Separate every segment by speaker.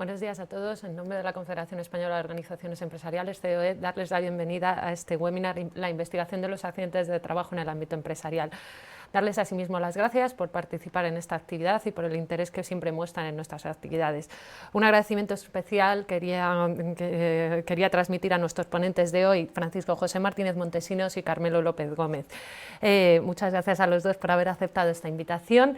Speaker 1: Buenos días a todos. En nombre de la Confederación Española de Organizaciones Empresariales, COE, darles la bienvenida a este webinar, la investigación de los accidentes de trabajo en el ámbito empresarial. Darles asimismo las gracias por participar en esta actividad y por el interés que siempre muestran en nuestras actividades. Un agradecimiento especial quería transmitir a nuestros ponentes de hoy, Francisco José Martínez Montesinos y Carmelo López Gómez. Muchas gracias a los dos por haber aceptado esta invitación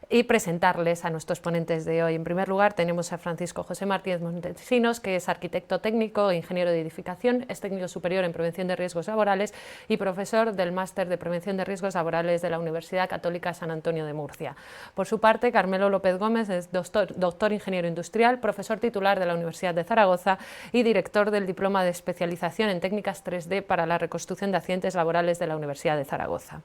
Speaker 1: y presentarles a nuestros ponentes de hoy. En primer lugar tenemos a Francisco José Martínez Montesinos, que es arquitecto técnico e ingeniero de edificación, es técnico superior en prevención de riesgos laborales y profesor del Máster de Prevención de Riesgos Laborales de la Universidad Católica San Antonio de Murcia. Por su parte, Carmelo López Gómez es doctor ingeniero industrial, profesor titular de la Universidad de Zaragoza y director del Diploma de Especialización en Técnicas 3D para la Reconstrucción de Accidentes Laborales de la Universidad de Zaragoza.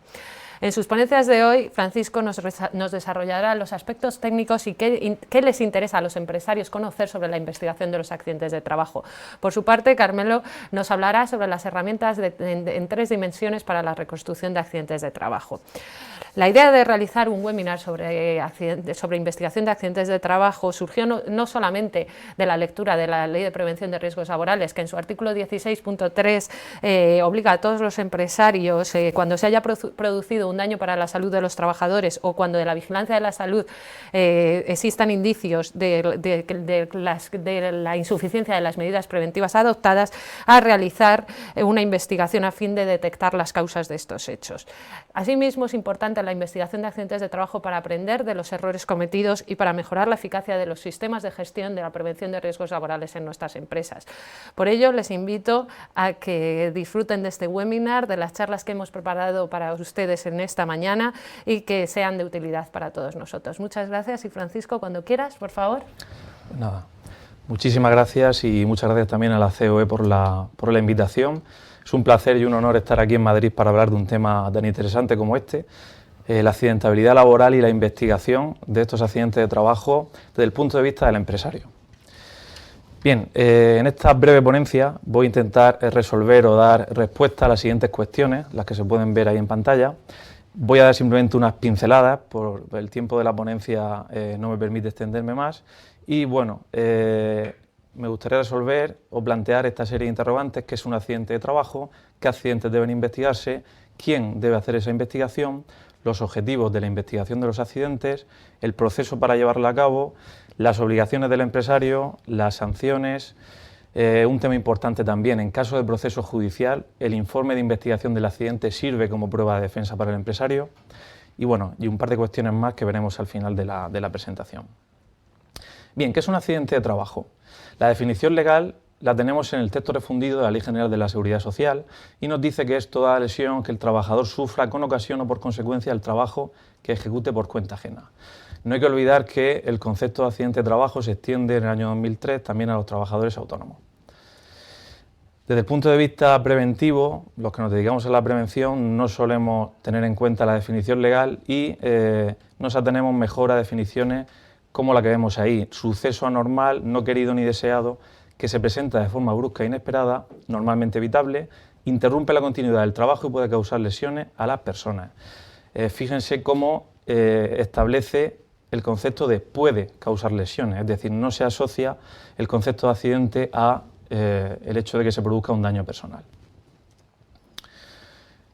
Speaker 1: En sus ponencias de hoy, Francisco nos desarrollará los aspectos técnicos y qué les interesa a los empresarios conocer sobre la investigación de los accidentes de trabajo. Por su parte, Carmelo nos hablará sobre las herramientas en 3 dimensiones para la reconstrucción de accidentes de trabajo. La idea de realizar un webinar sobre investigación de accidentes de trabajo surgió no solamente de la lectura de la Ley de Prevención de Riesgos Laborales, que en su artículo 16.3 obliga a todos los empresarios, cuando se haya producido un daño para la salud de los trabajadores o cuando de la vigilancia de la salud existan indicios de la insuficiencia de las medidas preventivas adoptadas, a realizar una investigación a fin de detectar las causas de estos hechos. Asimismo, es importante la investigación de accidentes de trabajo para aprender de los errores cometidos y para mejorar la eficacia de los sistemas de gestión de la prevención de riesgos laborales en nuestras empresas. Por ello, les invito a que disfruten de este webinar, de las charlas que hemos preparado para ustedes en esta mañana y que sean de utilidad para todos nosotros. Muchas gracias y Francisco, cuando quieras, por favor.
Speaker 2: Nada, muchísimas gracias y muchas gracias también a la COE por la invitación. Es un placer y un honor estar aquí en Madrid para hablar de un tema tan interesante como este, la accidentabilidad laboral y la investigación de estos accidentes de trabajo desde el punto de vista del empresario. Bien, en esta breve ponencia voy a intentar resolver o dar respuesta a las siguientes cuestiones, las que se pueden ver ahí en pantalla. Voy a dar simplemente unas pinceladas, por el tiempo de la ponencia no me permite extenderme más, y bueno, me gustaría resolver o plantear esta serie de interrogantes: ¿qué es un accidente de trabajo?, ¿qué accidentes deben investigarse?, ¿quién debe hacer esa investigación?, los objetivos de la investigación de los accidentes, el proceso para llevarla a cabo, las obligaciones del empresario, las sanciones, un tema importante también: en caso de proceso judicial, el informe de investigación del accidente sirve como prueba de defensa para el empresario, y bueno, y un par de cuestiones más que veremos al final de la presentación. Bien, ¿qué es un accidente de trabajo? La definición legal la tenemos en el texto refundido de la Ley General de la Seguridad Social y nos dice que es toda lesión que el trabajador sufra con ocasión o por consecuencia del trabajo que ejecute por cuenta ajena. No hay que olvidar que el concepto de accidente de trabajo se extiende en el año 2003 también a los trabajadores autónomos. Desde el punto de vista preventivo, los que nos dedicamos a la prevención no solemos tener en cuenta la definición legal y nos atenemos mejor a definiciones como la que vemos ahí: suceso anormal, no querido ni deseado, que se presenta de forma brusca e inesperada, normalmente evitable, interrumpe la continuidad del trabajo y puede causar lesiones a las personas. Fíjense cómo establece el concepto de puede causar lesiones, es decir, no se asocia el concepto de accidente a el hecho de que se produzca un daño personal.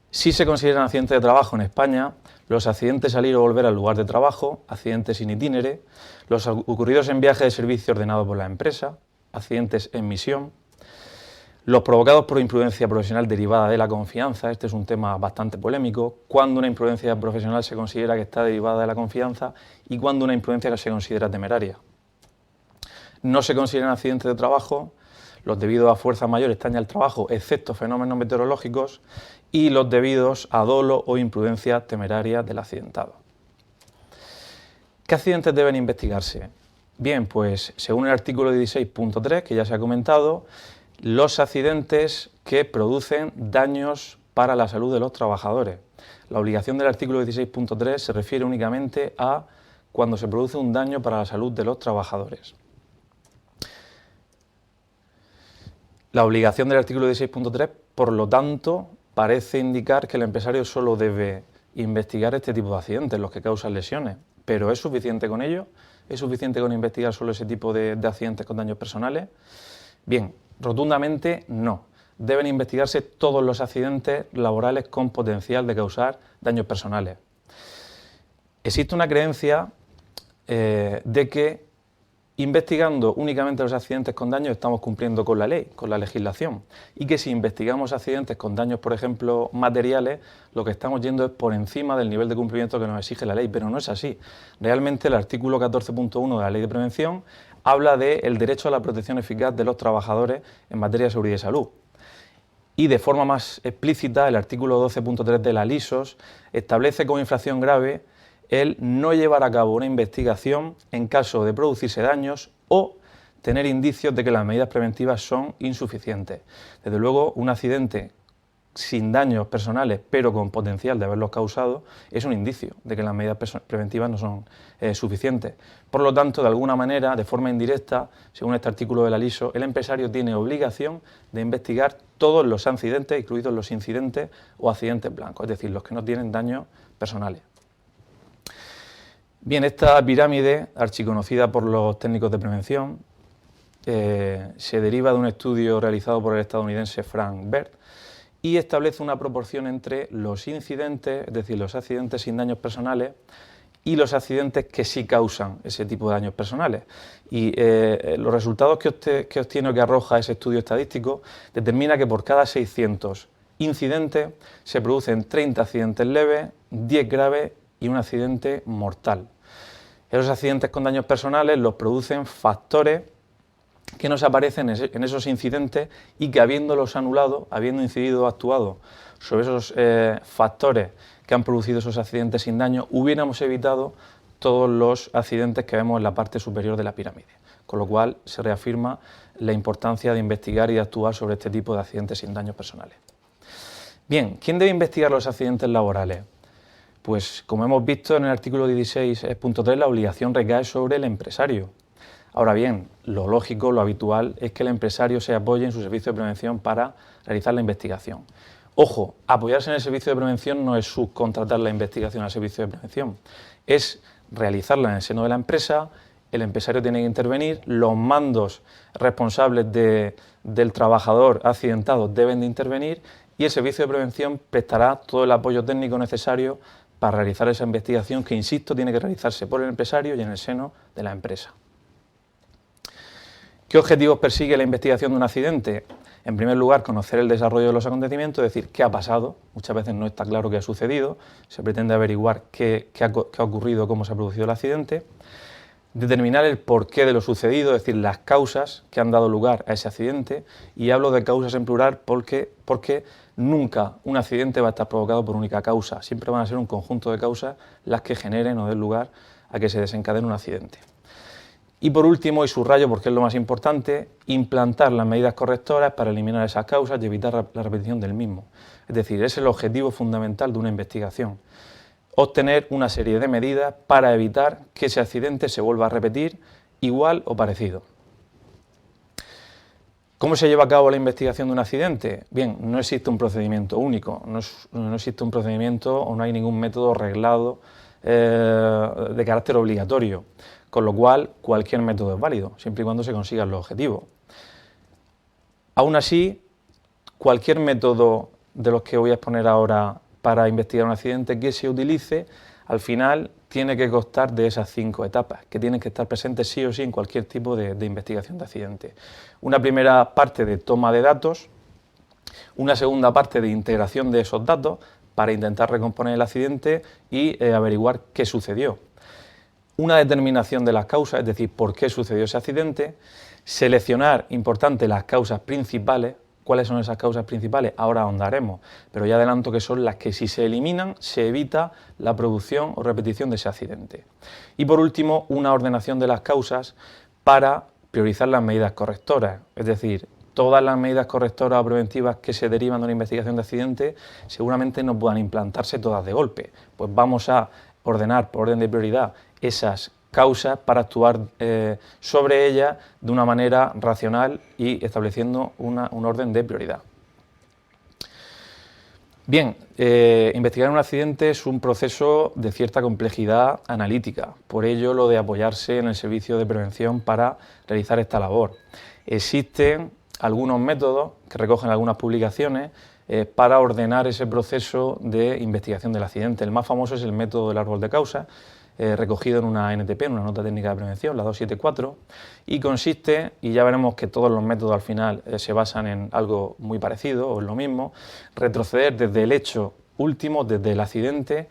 Speaker 2: Sí se consideran accidentes de trabajo en España los accidentes al ir o volver al lugar de trabajo, accidentes in itinere, los ocurridos en viaje de servicio ordenado por la empresa, accidentes en misión, los provocados por imprudencia profesional derivada de la confianza. Este es un tema bastante polémico: cuándo una imprudencia profesional se considera que está derivada de la confianza y cuándo una imprudencia que se considera temeraria. No se consideran accidentes de trabajo los debidos a fuerza mayor extraña al trabajo, excepto fenómenos meteorológicos, y los debidos a dolo o imprudencia temeraria del accidentado. ¿Qué accidentes deben investigarse? Bien, pues según el artículo 16.3, que ya se ha comentado, los accidentes que producen daños para la salud de los trabajadores. La obligación del artículo 16.3 se refiere únicamente a cuando se produce un daño para la salud de los trabajadores. La obligación del artículo 16.3, por lo tanto, parece indicar que el empresario solo debe investigar este tipo de accidentes, los que causan lesiones. ¿Pero es suficiente con ello? ¿Es suficiente con investigar solo ese tipo de accidentes con daños personales? Bien, rotundamente no. Deben investigarse todos los accidentes laborales con potencial de causar daños personales. Existe una creencia de que investigando únicamente los accidentes con daños estamos cumpliendo con la ley, con la legislación, y que si investigamos accidentes con daños, por ejemplo, materiales, lo que estamos yendo es por encima del nivel de cumplimiento que nos exige la ley, pero no es así. Realmente el artículo 14.1 de la Ley de Prevención habla del derecho a la protección eficaz de los trabajadores en materia de seguridad y salud. Y de forma más explícita, el artículo 12.3 de la LISOS establece como infracción grave el no llevar a cabo una investigación en caso de producirse daños o tener indicios de que las medidas preventivas son insuficientes. Desde luego, un accidente sin daños personales, pero con potencial de haberlos causado, es un indicio de que las medidas preventivas no son suficientes. Por lo tanto, de alguna manera, de forma indirecta, según este artículo de la LISO, el empresario tiene obligación de investigar todos los accidentes, incluidos los incidentes o accidentes blancos, es decir, los que no tienen daños personales. Bien, esta pirámide, archiconocida por los técnicos de prevención, se deriva de un estudio realizado por el estadounidense Frank Bert y establece una proporción entre los incidentes, es decir, los accidentes sin daños personales, y los accidentes que sí causan ese tipo de daños personales. Y los resultados que obtiene o que arroja ese estudio estadístico determina que por cada 600 incidentes se producen 30 accidentes leves, 10 graves y un accidente mortal. Esos accidentes con daños personales los producen factores que nos aparecen en esos incidentes y que habiéndolos anulado, habiendo incidido o actuado sobre esos factores que han producido esos accidentes sin daño, hubiéramos evitado todos los accidentes que vemos en la parte superior de la pirámide. Con lo cual se reafirma la importancia de investigar y de actuar sobre este tipo de accidentes sin daños personales. Bien, ¿quién debe investigar los accidentes laborales? Pues como hemos visto en el artículo 16.3, la obligación recae sobre el empresario. Ahora bien, lo lógico, lo habitual, es que el empresario se apoye en su servicio de prevención para realizar la investigación. Ojo, apoyarse en el servicio de prevención no es subcontratar la investigación al servicio de prevención, es realizarla en el seno de la empresa, el empresario tiene que intervenir, los mandos responsables del trabajador accidentado deben de intervenir y el servicio de prevención prestará todo el apoyo técnico necesario para realizar esa investigación que, insisto, tiene que realizarse por el empresario y en el seno de la empresa. ¿Qué objetivos persigue la investigación de un accidente? En primer lugar, conocer el desarrollo de los acontecimientos, es decir, qué ha pasado. Muchas veces no está claro qué ha sucedido, se pretende averiguar qué ha ocurrido, cómo se ha producido el accidente. Determinar el porqué de lo sucedido, es decir, las causas que han dado lugar a ese accidente, y hablo de causas en plural porque nunca un accidente va a estar provocado por única causa, siempre van a ser un conjunto de causas las que generen o den lugar a que se desencadene un accidente. Y por último, y subrayo porque es lo más importante, implantar las medidas correctoras para eliminar esas causas y evitar la repetición del mismo. Es decir, ese es el objetivo fundamental de una investigación. Obtener una serie de medidas para evitar que ese accidente se vuelva a repetir igual o parecido. ¿Cómo se lleva a cabo la investigación de un accidente? Bien, no existe un procedimiento único, no existe un procedimiento o no hay ningún método reglado de carácter obligatorio, con lo cual cualquier método es válido, siempre y cuando se consigan los objetivos. Aún así, cualquier método de los que voy a exponer ahora para investigar un accidente que se utilice, al final tiene que constar de esas 5 etapas, que tienen que estar presentes sí o sí en cualquier tipo de investigación de accidente. Una primera parte de toma de datos, una segunda parte de integración de esos datos para intentar recomponer el accidente y averiguar qué sucedió. Una determinación de las causas, es decir, por qué sucedió ese accidente, seleccionar, importante, las causas principales. ¿Cuáles son esas causas principales? Ahora ahondaremos, pero ya adelanto que son las que si se eliminan se evita la producción o repetición de ese accidente. Y por último, una ordenación de las causas para priorizar las medidas correctoras, es decir, todas las medidas correctoras o preventivas que se derivan de una investigación de accidente seguramente no puedan implantarse todas de golpe, pues vamos a ordenar por orden de prioridad esas causas para actuar sobre ellas de una manera racional y estableciendo un orden de prioridad. Bien, investigar un accidente es un proceso de cierta complejidad analítica, por ello lo de apoyarse en el servicio de prevención para realizar esta labor. Existen algunos métodos que recogen algunas publicaciones para ordenar ese proceso de investigación del accidente. El más famoso es el método del árbol de causa, recogido en una NTP, en una nota técnica de prevención, la 274, y consiste, y ya veremos que todos los métodos al final se basan en algo muy parecido o en lo mismo, retroceder desde el hecho último, desde el accidente,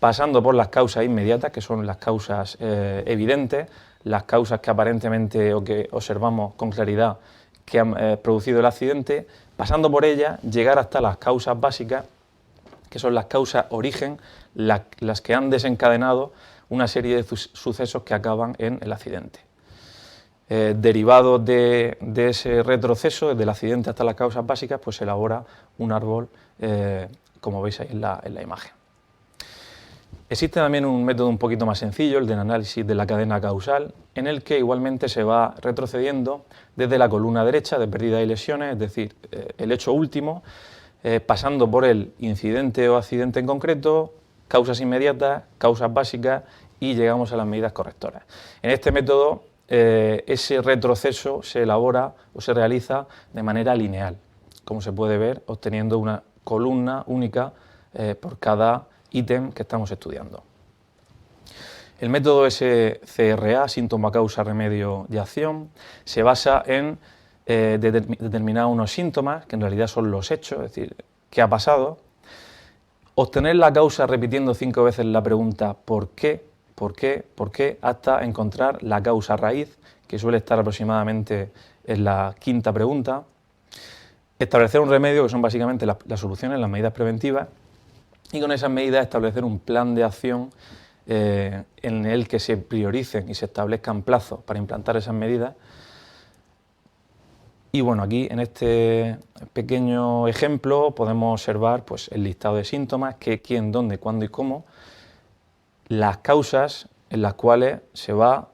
Speaker 2: pasando por las causas inmediatas, que son las causas evidentes, las causas que aparentemente o que observamos con claridad que han producido el accidente, pasando por ellas, llegar hasta las causas básicas, que son las causas origen, las que han desencadenado una serie de sucesos que acaban en el accidente. Derivado de ese retroceso, desde el accidente hasta las causas básicas, pues se elabora un árbol, como veis ahí en la imagen. Existe también un método un poquito más sencillo, el del análisis de la cadena causal, en el que igualmente se va retrocediendo desde la columna derecha de pérdida y lesiones, es decir, el hecho último, pasando por el incidente o accidente en concreto, causas inmediatas, causas básicas y llegamos a las medidas correctoras. En este método ese retroceso se elabora o se realiza de manera lineal, como se puede ver, obteniendo una columna única por cada ítem que estamos estudiando. El método SCRA, síntoma, causa, remedio y acción, se basa en determinar unos síntomas, que en realidad son los hechos, es decir, qué ha pasado, obtener la causa repitiendo 5 veces la pregunta ¿por qué?, ¿por qué?, ¿por qué?, hasta encontrar la causa raíz, que suele estar aproximadamente en la 5ª pregunta, establecer un remedio, que son básicamente las soluciones, las medidas preventivas, y con esas medidas establecer un plan de acción en el que se prioricen y se establezcan plazos para implantar esas medidas. Y bueno, aquí en este pequeño ejemplo podemos observar pues, el listado de síntomas, qué, quién, dónde, cuándo y cómo, las causas en las cuales se va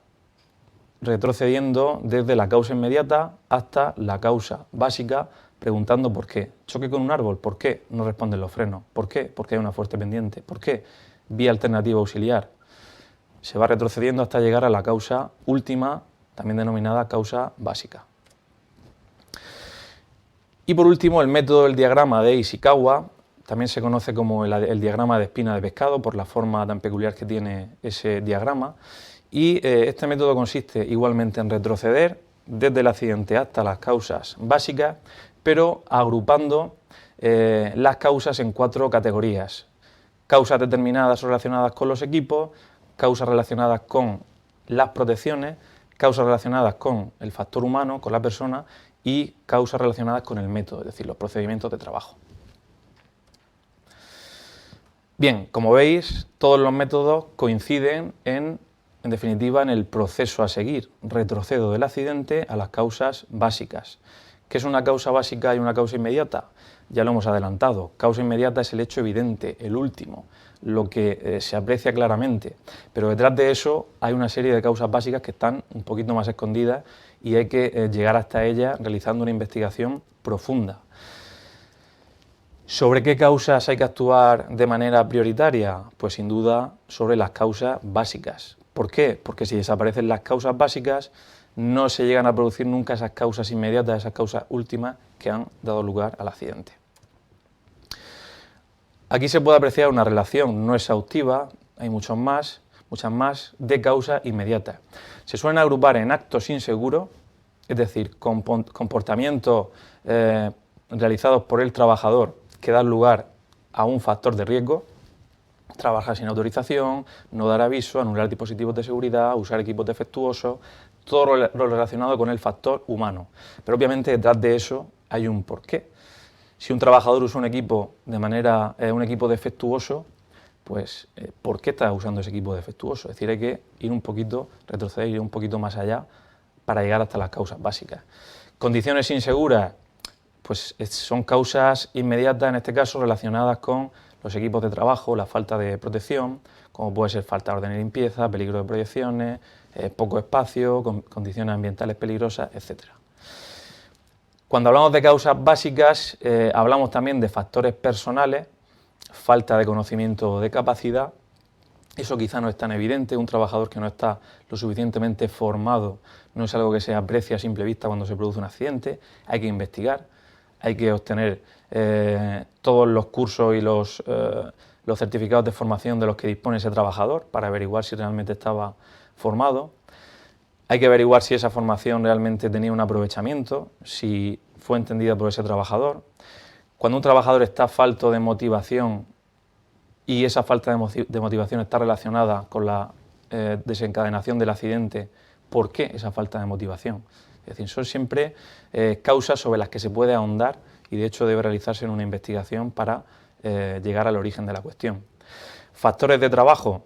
Speaker 2: retrocediendo desde la causa inmediata hasta la causa básica, preguntando por qué. Choque con un árbol, ¿por qué? No responden los frenos. ¿Por qué? Porque hay una fuerte pendiente. ¿Por qué? Vía alternativa auxiliar. Se va retrocediendo hasta llegar a la causa última, también denominada causa básica. Y por último, el método del diagrama de Ishikawa, también se conoce como el diagrama de espina de pescado, por la forma tan peculiar que tiene ese diagrama. Y este método consiste igualmente en retroceder desde el accidente hasta las causas básicas, pero agrupando las causas en 4 categorías. Causas determinadas o relacionadas con los equipos, causas relacionadas con las protecciones, causas relacionadas con el factor humano, con la persona, y causas relacionadas con el método, es decir, los procedimientos de trabajo. Bien, como veis, todos los métodos coinciden en definitiva, en el proceso a seguir. Retrocedo del accidente a las causas básicas. ¿Qué es una causa básica y una causa inmediata? Ya lo hemos adelantado. Causa inmediata es el hecho evidente, el último, lo que se aprecia claramente. Pero detrás de eso hay una serie de causas básicas que están un poquito más escondidas y hay que llegar hasta ellas realizando una investigación profunda. ¿Sobre qué causas hay que actuar de manera prioritaria? Pues sin duda sobre las causas básicas. ¿Por qué? Porque si desaparecen las causas básicas, no se llegan a producir nunca esas causas inmediatas, esas causas últimas que han dado lugar al accidente. Aquí se puede apreciar una relación no exhaustiva, hay muchas más, de causas inmediatas. Se suelen agrupar en actos inseguros, es decir, comportamientos realizados por el trabajador que dan lugar a un factor de riesgo. Trabajar sin autorización, no dar aviso, anular dispositivos de seguridad, usar equipos defectuosos, todo lo relacionado con el factor humano. Pero obviamente detrás de eso hay un porqué. Si un trabajador usa un equipo un equipo defectuoso, pues ¿por qué está usando ese equipo defectuoso? Es decir, hay que ir un poquito, retroceder, ir un poquito más allá para llegar hasta las causas básicas. Condiciones inseguras, pues son causas inmediatas, en este caso relacionadas con los equipos de trabajo, la falta de protección, como puede ser falta de orden y limpieza, peligro de proyecciones, poco espacio, condiciones ambientales peligrosas, etc. Cuando hablamos de causas básicas, hablamos también de factores personales, falta de conocimiento o de capacidad. Eso quizá no es tan evidente. Un trabajador que no está lo suficientemente formado no es algo que se aprecia a simple vista cuando se produce un accidente. Hay que investigar, hay que obtener todos los cursos y los certificados de formación de los que dispone ese trabajador para averiguar si realmente estaba formado. Hay que averiguar si esa formación realmente tenía un aprovechamiento, si fue entendida por ese trabajador. Cuando un trabajador está falto de motivación y esa falta de motivación está relacionada con la desencadenación del accidente, ¿por qué esa falta de motivación? Es decir, son siempre causas sobre las que se puede ahondar y de hecho debe realizarse en una investigación para llegar al origen de la cuestión. Factores de trabajo.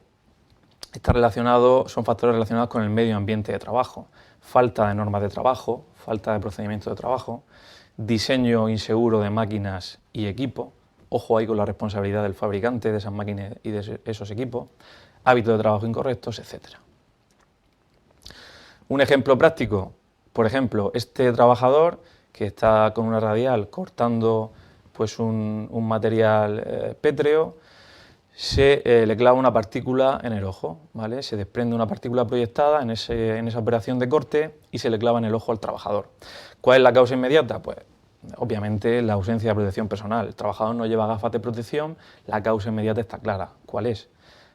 Speaker 2: Son factores relacionados con el medio ambiente de trabajo, falta de normas de trabajo, falta de procedimientos de trabajo, diseño inseguro de máquinas y equipo, ojo ahí con la responsabilidad del fabricante de esas máquinas y de esos equipos, hábitos de trabajo incorrectos, etc. Un ejemplo práctico, por ejemplo, este trabajador que está con una radial cortando pues un material pétreo, le clava una partícula en el ojo, ¿vale? Se desprende una partícula proyectada en esa operación de corte y se le clava en el ojo al trabajador. ¿Cuál es la causa inmediata? Pues obviamente la ausencia de protección personal. El trabajador no lleva gafas de protección, la causa inmediata está clara. ¿Cuál es?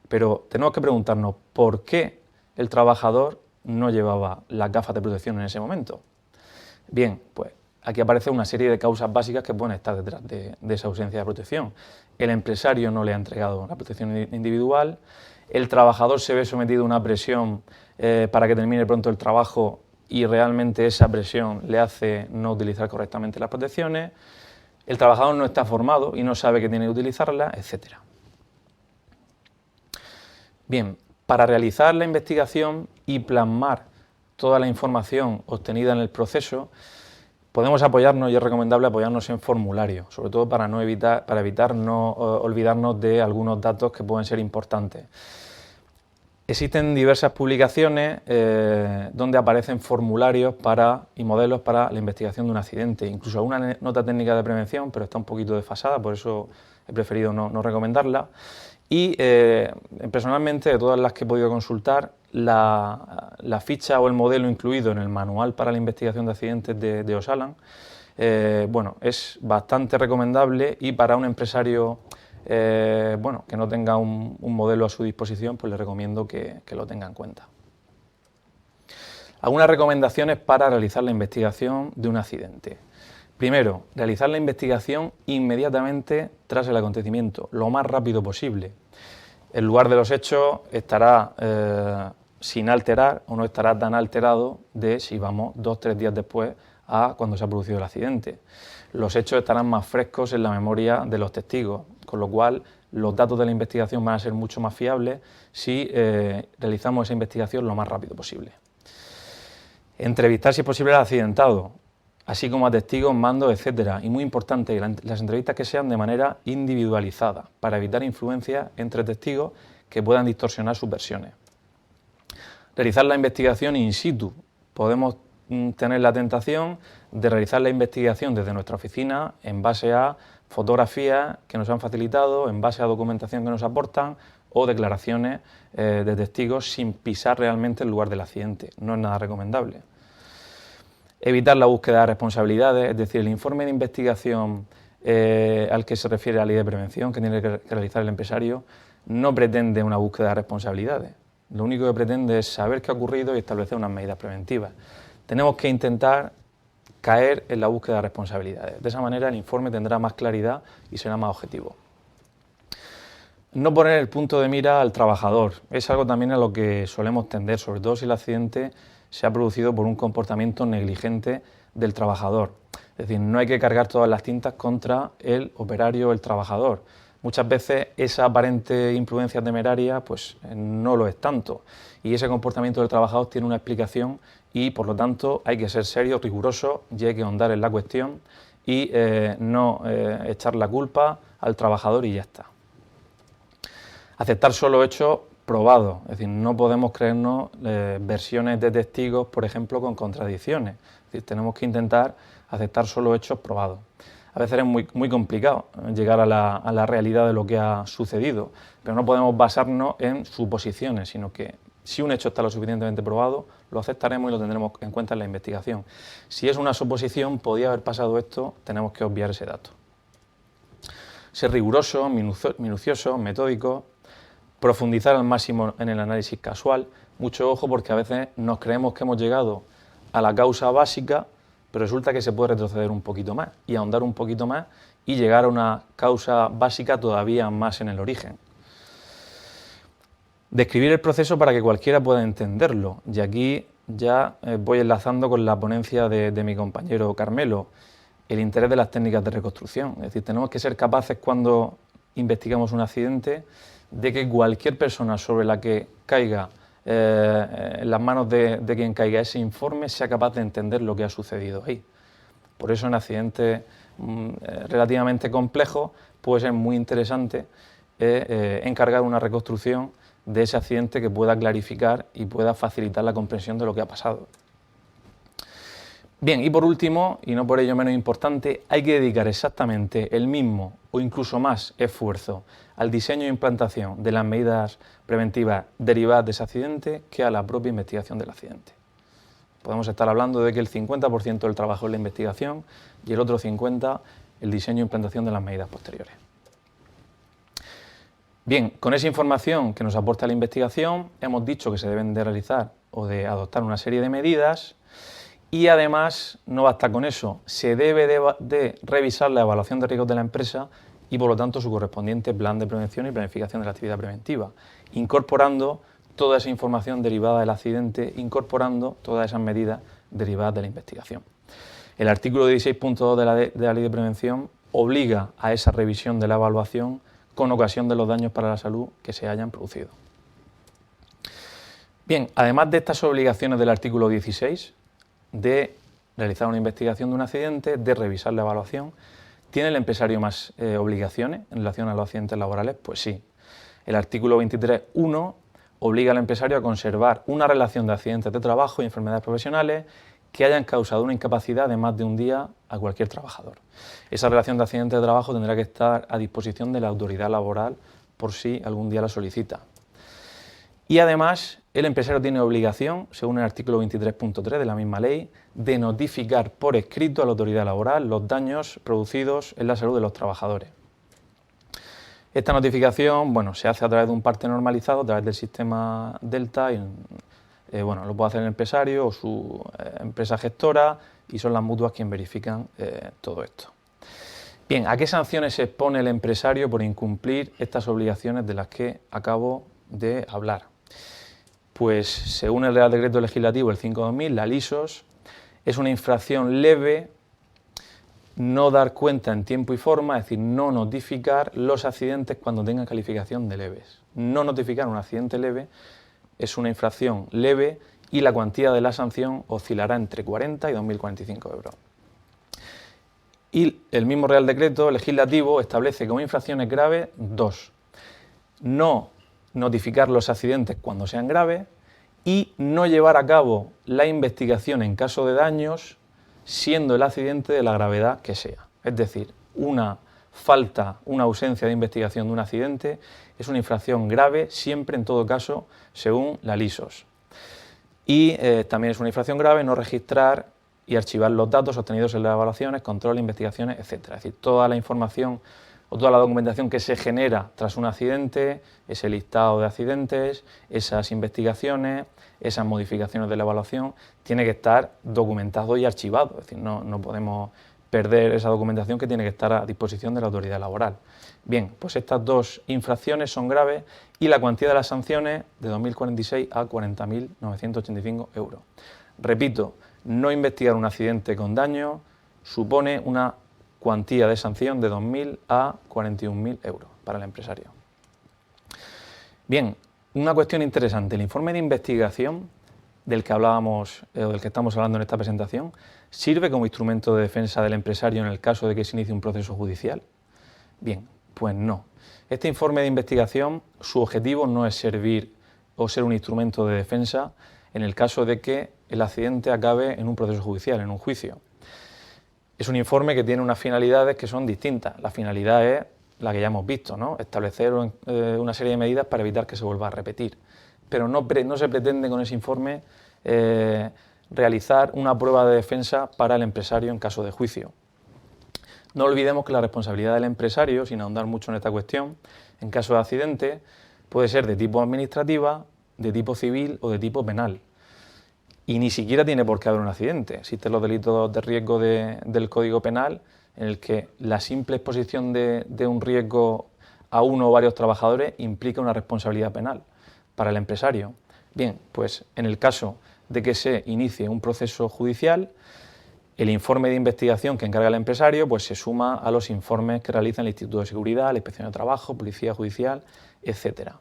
Speaker 2: Pero tenemos que preguntarnos por qué el trabajador no llevaba las gafas de protección en ese momento. Bien, pues aquí aparece una serie de causas básicas que pueden estar detrás de esa ausencia de protección. El empresario no le ha entregado la protección individual, el trabajador se ve sometido a una presión para que termine pronto el trabajo y realmente esa presión le hace no utilizar correctamente las protecciones, el trabajador no está formado y no sabe que tiene que utilizarlas, etc. Bien, para realizar la investigación y plasmar toda la información obtenida en el proceso, podemos apoyarnos, y es recomendable apoyarnos en formularios, sobre todo para evitar no olvidarnos de algunos datos que pueden ser importantes. Existen diversas publicaciones donde aparecen formularios y modelos para la investigación de un accidente, incluso alguna nota técnica de prevención, pero está un poquito desfasada, por eso he preferido no recomendarla. Y personalmente, de todas las que he podido consultar, la ficha o el modelo incluido en el manual para la investigación de accidentes de Osalan, bueno, es bastante recomendable y para un empresario bueno, que no tenga un modelo a su disposición, pues le recomiendo que lo tenga en cuenta. Algunas recomendaciones para realizar la investigación de un accidente. Primero, realizar la investigación inmediatamente tras el acontecimiento, lo más rápido posible. El lugar de los hechos estará sin alterar o no estará tan alterado de si vamos 2 o 3 días después a cuando se ha producido el accidente. Los hechos estarán más frescos en la memoria de los testigos, con lo cual los datos de la investigación van a ser mucho más fiables si realizamos esa investigación lo más rápido posible. Entrevistar si es posible al accidentado, así como a testigos, mandos, etcétera. Y muy importante, las entrevistas que sean de manera individualizada, para evitar influencias entre testigos que puedan distorsionar sus versiones. Realizar la investigación in situ. Podemos tener la tentación de realizar la investigación desde nuestra oficina en base a fotografías que nos han facilitado, en base a documentación que nos aportan o declaraciones de testigos sin pisar realmente el lugar del accidente. No es nada recomendable. Evitar la búsqueda de responsabilidades, es decir, el informe de investigación al que se refiere la ley de prevención que tiene que realizar el empresario no pretende una búsqueda de responsabilidades. Lo único que pretende es saber qué ha ocurrido y establecer unas medidas preventivas. Tenemos que intentar caer en la búsqueda de responsabilidades. De esa manera el informe tendrá más claridad y será más objetivo. No poner el punto de mira al trabajador es algo también a lo que solemos tender, sobre todo si el accidente se ha producido por un comportamiento negligente del trabajador. Es decir, no hay que cargar todas las tintas contra el operario o el trabajador. Muchas veces esa aparente imprudencia temeraria pues, no lo es tanto y ese comportamiento del trabajador tiene una explicación y por lo tanto hay que ser serio, riguroso y hay que ahondar en la cuestión y no echar la culpa al trabajador y ya está. Aceptar solo hechos probados, es decir, no podemos creernos versiones de testigos, por ejemplo, con contradicciones. Es decir, tenemos que intentar aceptar solo hechos probados. A veces es muy complicado llegar a la realidad de lo que ha sucedido, pero no podemos basarnos en suposiciones, sino que si un hecho está lo suficientemente probado, lo aceptaremos y lo tendremos en cuenta en la investigación. Si es una suposición, podía haber pasado esto, tenemos que obviar ese dato. Ser riguroso, minucioso, metódico, profundizar al máximo en el análisis causal. Mucho ojo, porque a veces nos creemos que hemos llegado a la causa básica, pero resulta que se puede retroceder un poquito más y ahondar un poquito más y llegar a una causa básica todavía más en el origen. Describir el proceso para que cualquiera pueda entenderlo, y aquí ya voy enlazando con la ponencia de mi compañero Carmelo, el interés de las técnicas de reconstrucción. Es decir, tenemos que ser capaces, cuando investigamos un accidente, de que cualquier persona sobre la que caiga en las manos de quien caiga ese informe sea capaz de entender lo que ha sucedido ahí. Por eso en accidentes relativamente complejos puede ser muy interesante encargar una reconstrucción de ese accidente que pueda clarificar y pueda facilitar la comprensión de lo que ha pasado. Bien, y por último, y no por ello menos importante, hay que dedicar exactamente el mismo o incluso más esfuerzo al diseño e implantación de las medidas preventivas derivadas de ese accidente que a la propia investigación del accidente. Podemos estar hablando de que el 50% del trabajo es la investigación y el otro 50% el diseño e implantación de las medidas posteriores. Bien, con esa información que nos aporta la investigación, hemos dicho que se deben de realizar o de adoptar una serie de medidas, y además no basta con eso, se debe de revisar la evaluación de riesgos de la empresa y por lo tanto su correspondiente plan de prevención y planificación de la actividad preventiva, incorporando toda esa información derivada del accidente, incorporando todas esas medidas derivadas de la investigación. El artículo 16.2 de la Ley de Prevención obliga a esa revisión de la evaluación con ocasión de los daños para la salud que se hayan producido. Bien, además de estas obligaciones del artículo 16, de realizar una investigación de un accidente, de revisar la evaluación, ¿tiene el empresario más obligaciones en relación a los accidentes laborales? Pues sí. El artículo 23.1 obliga al empresario a conservar una relación de accidentes de trabajo y enfermedades profesionales que hayan causado una incapacidad de más de un día a cualquier trabajador. Esa relación de accidentes de trabajo tendrá que estar a disposición de la autoridad laboral por si algún día la solicita. Y además, el empresario tiene obligación, según el artículo 23.3 de la misma ley, de notificar por escrito a la autoridad laboral los daños producidos en la salud de los trabajadores. Esta notificación, se hace a través de un parte normalizado, a través del sistema Delta, y lo puede hacer el empresario o su empresa gestora, y son las mutuas quienes verifican todo esto. Bien, ¿a qué sanciones se expone el empresario por incumplir estas obligaciones de las que acabo de hablar? Pues según el Real Decreto Legislativo el 5/2000, la LISOS es una infracción leve no dar cuenta en tiempo y forma, es decir, no notificar los accidentes cuando tengan calificación de leves. No notificar un accidente leve es una infracción leve y la cuantía de la sanción oscilará entre 40 y 2.045 euros. Y el mismo Real Decreto Legislativo establece como infracciones graves dos: no notificar los accidentes cuando sean graves y no llevar a cabo la investigación en caso de daños siendo el accidente de la gravedad que sea. Es decir, una falta, una ausencia de investigación de un accidente es una infracción grave siempre, en todo caso, según la LISOS. Y también es una infracción grave no registrar y archivar los datos obtenidos en las evaluaciones, control, investigaciones, etc. Es decir, toda la información o toda la documentación que se genera tras un accidente, ese listado de accidentes, esas investigaciones, esas modificaciones de la evaluación, tiene que estar documentado y archivado. Es decir, no podemos perder esa documentación que tiene que estar a disposición de la autoridad laboral. Bien, pues estas dos infracciones son graves y la cuantía de las sanciones de 2.046 a 40.985 euros. Repito, no investigar un accidente con daño supone una cuantía de sanción de 2.000 a 41.000 euros para el empresario. Bien, una cuestión interesante, el informe de investigación del que hablábamos, del que estamos hablando en esta presentación, ¿sirve como instrumento de defensa del empresario en el caso de que se inicie un proceso judicial? Bien, pues no. Este informe de investigación, su objetivo no es servir o ser un instrumento de defensa en el caso de que el accidente acabe en un proceso judicial, en un juicio. Es un informe que tiene unas finalidades que son distintas. La finalidad es la que ya hemos visto, ¿no? Establecer una serie de medidas para evitar que se vuelva a repetir. Pero no se pretende con ese informe realizar una prueba de defensa para el empresario en caso de juicio. No olvidemos que la responsabilidad del empresario, sin ahondar mucho en esta cuestión, en caso de accidente, puede ser de tipo administrativa, de tipo civil o de tipo penal. Y ni siquiera tiene por qué haber un accidente. Existen los delitos de riesgo del Código Penal, en el que la simple exposición de un riesgo a uno o varios trabajadores implica una responsabilidad penal para el empresario. Bien, pues en el caso de que se inicie un proceso judicial, el informe de investigación que encarga el empresario pues se suma a los informes que realizan el Instituto de Seguridad, la Inspección de Trabajo, Policía Judicial, etc.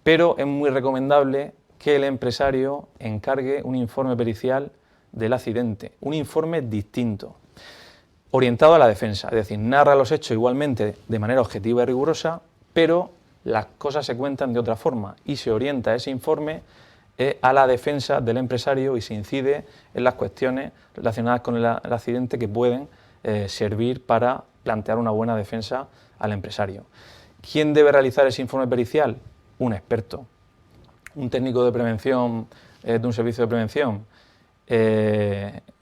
Speaker 2: Pero es muy recomendable que el empresario encargue un informe pericial del accidente, un informe distinto, orientado a la defensa, es decir, narra los hechos igualmente de manera objetiva y rigurosa, pero las cosas se cuentan de otra forma y se orienta ese informe a la defensa del empresario y se incide en las cuestiones relacionadas con el accidente que pueden servir para plantear una buena defensa al empresario. ¿Quién debe realizar ese informe pericial? Un experto. Un técnico de prevención de un servicio de prevención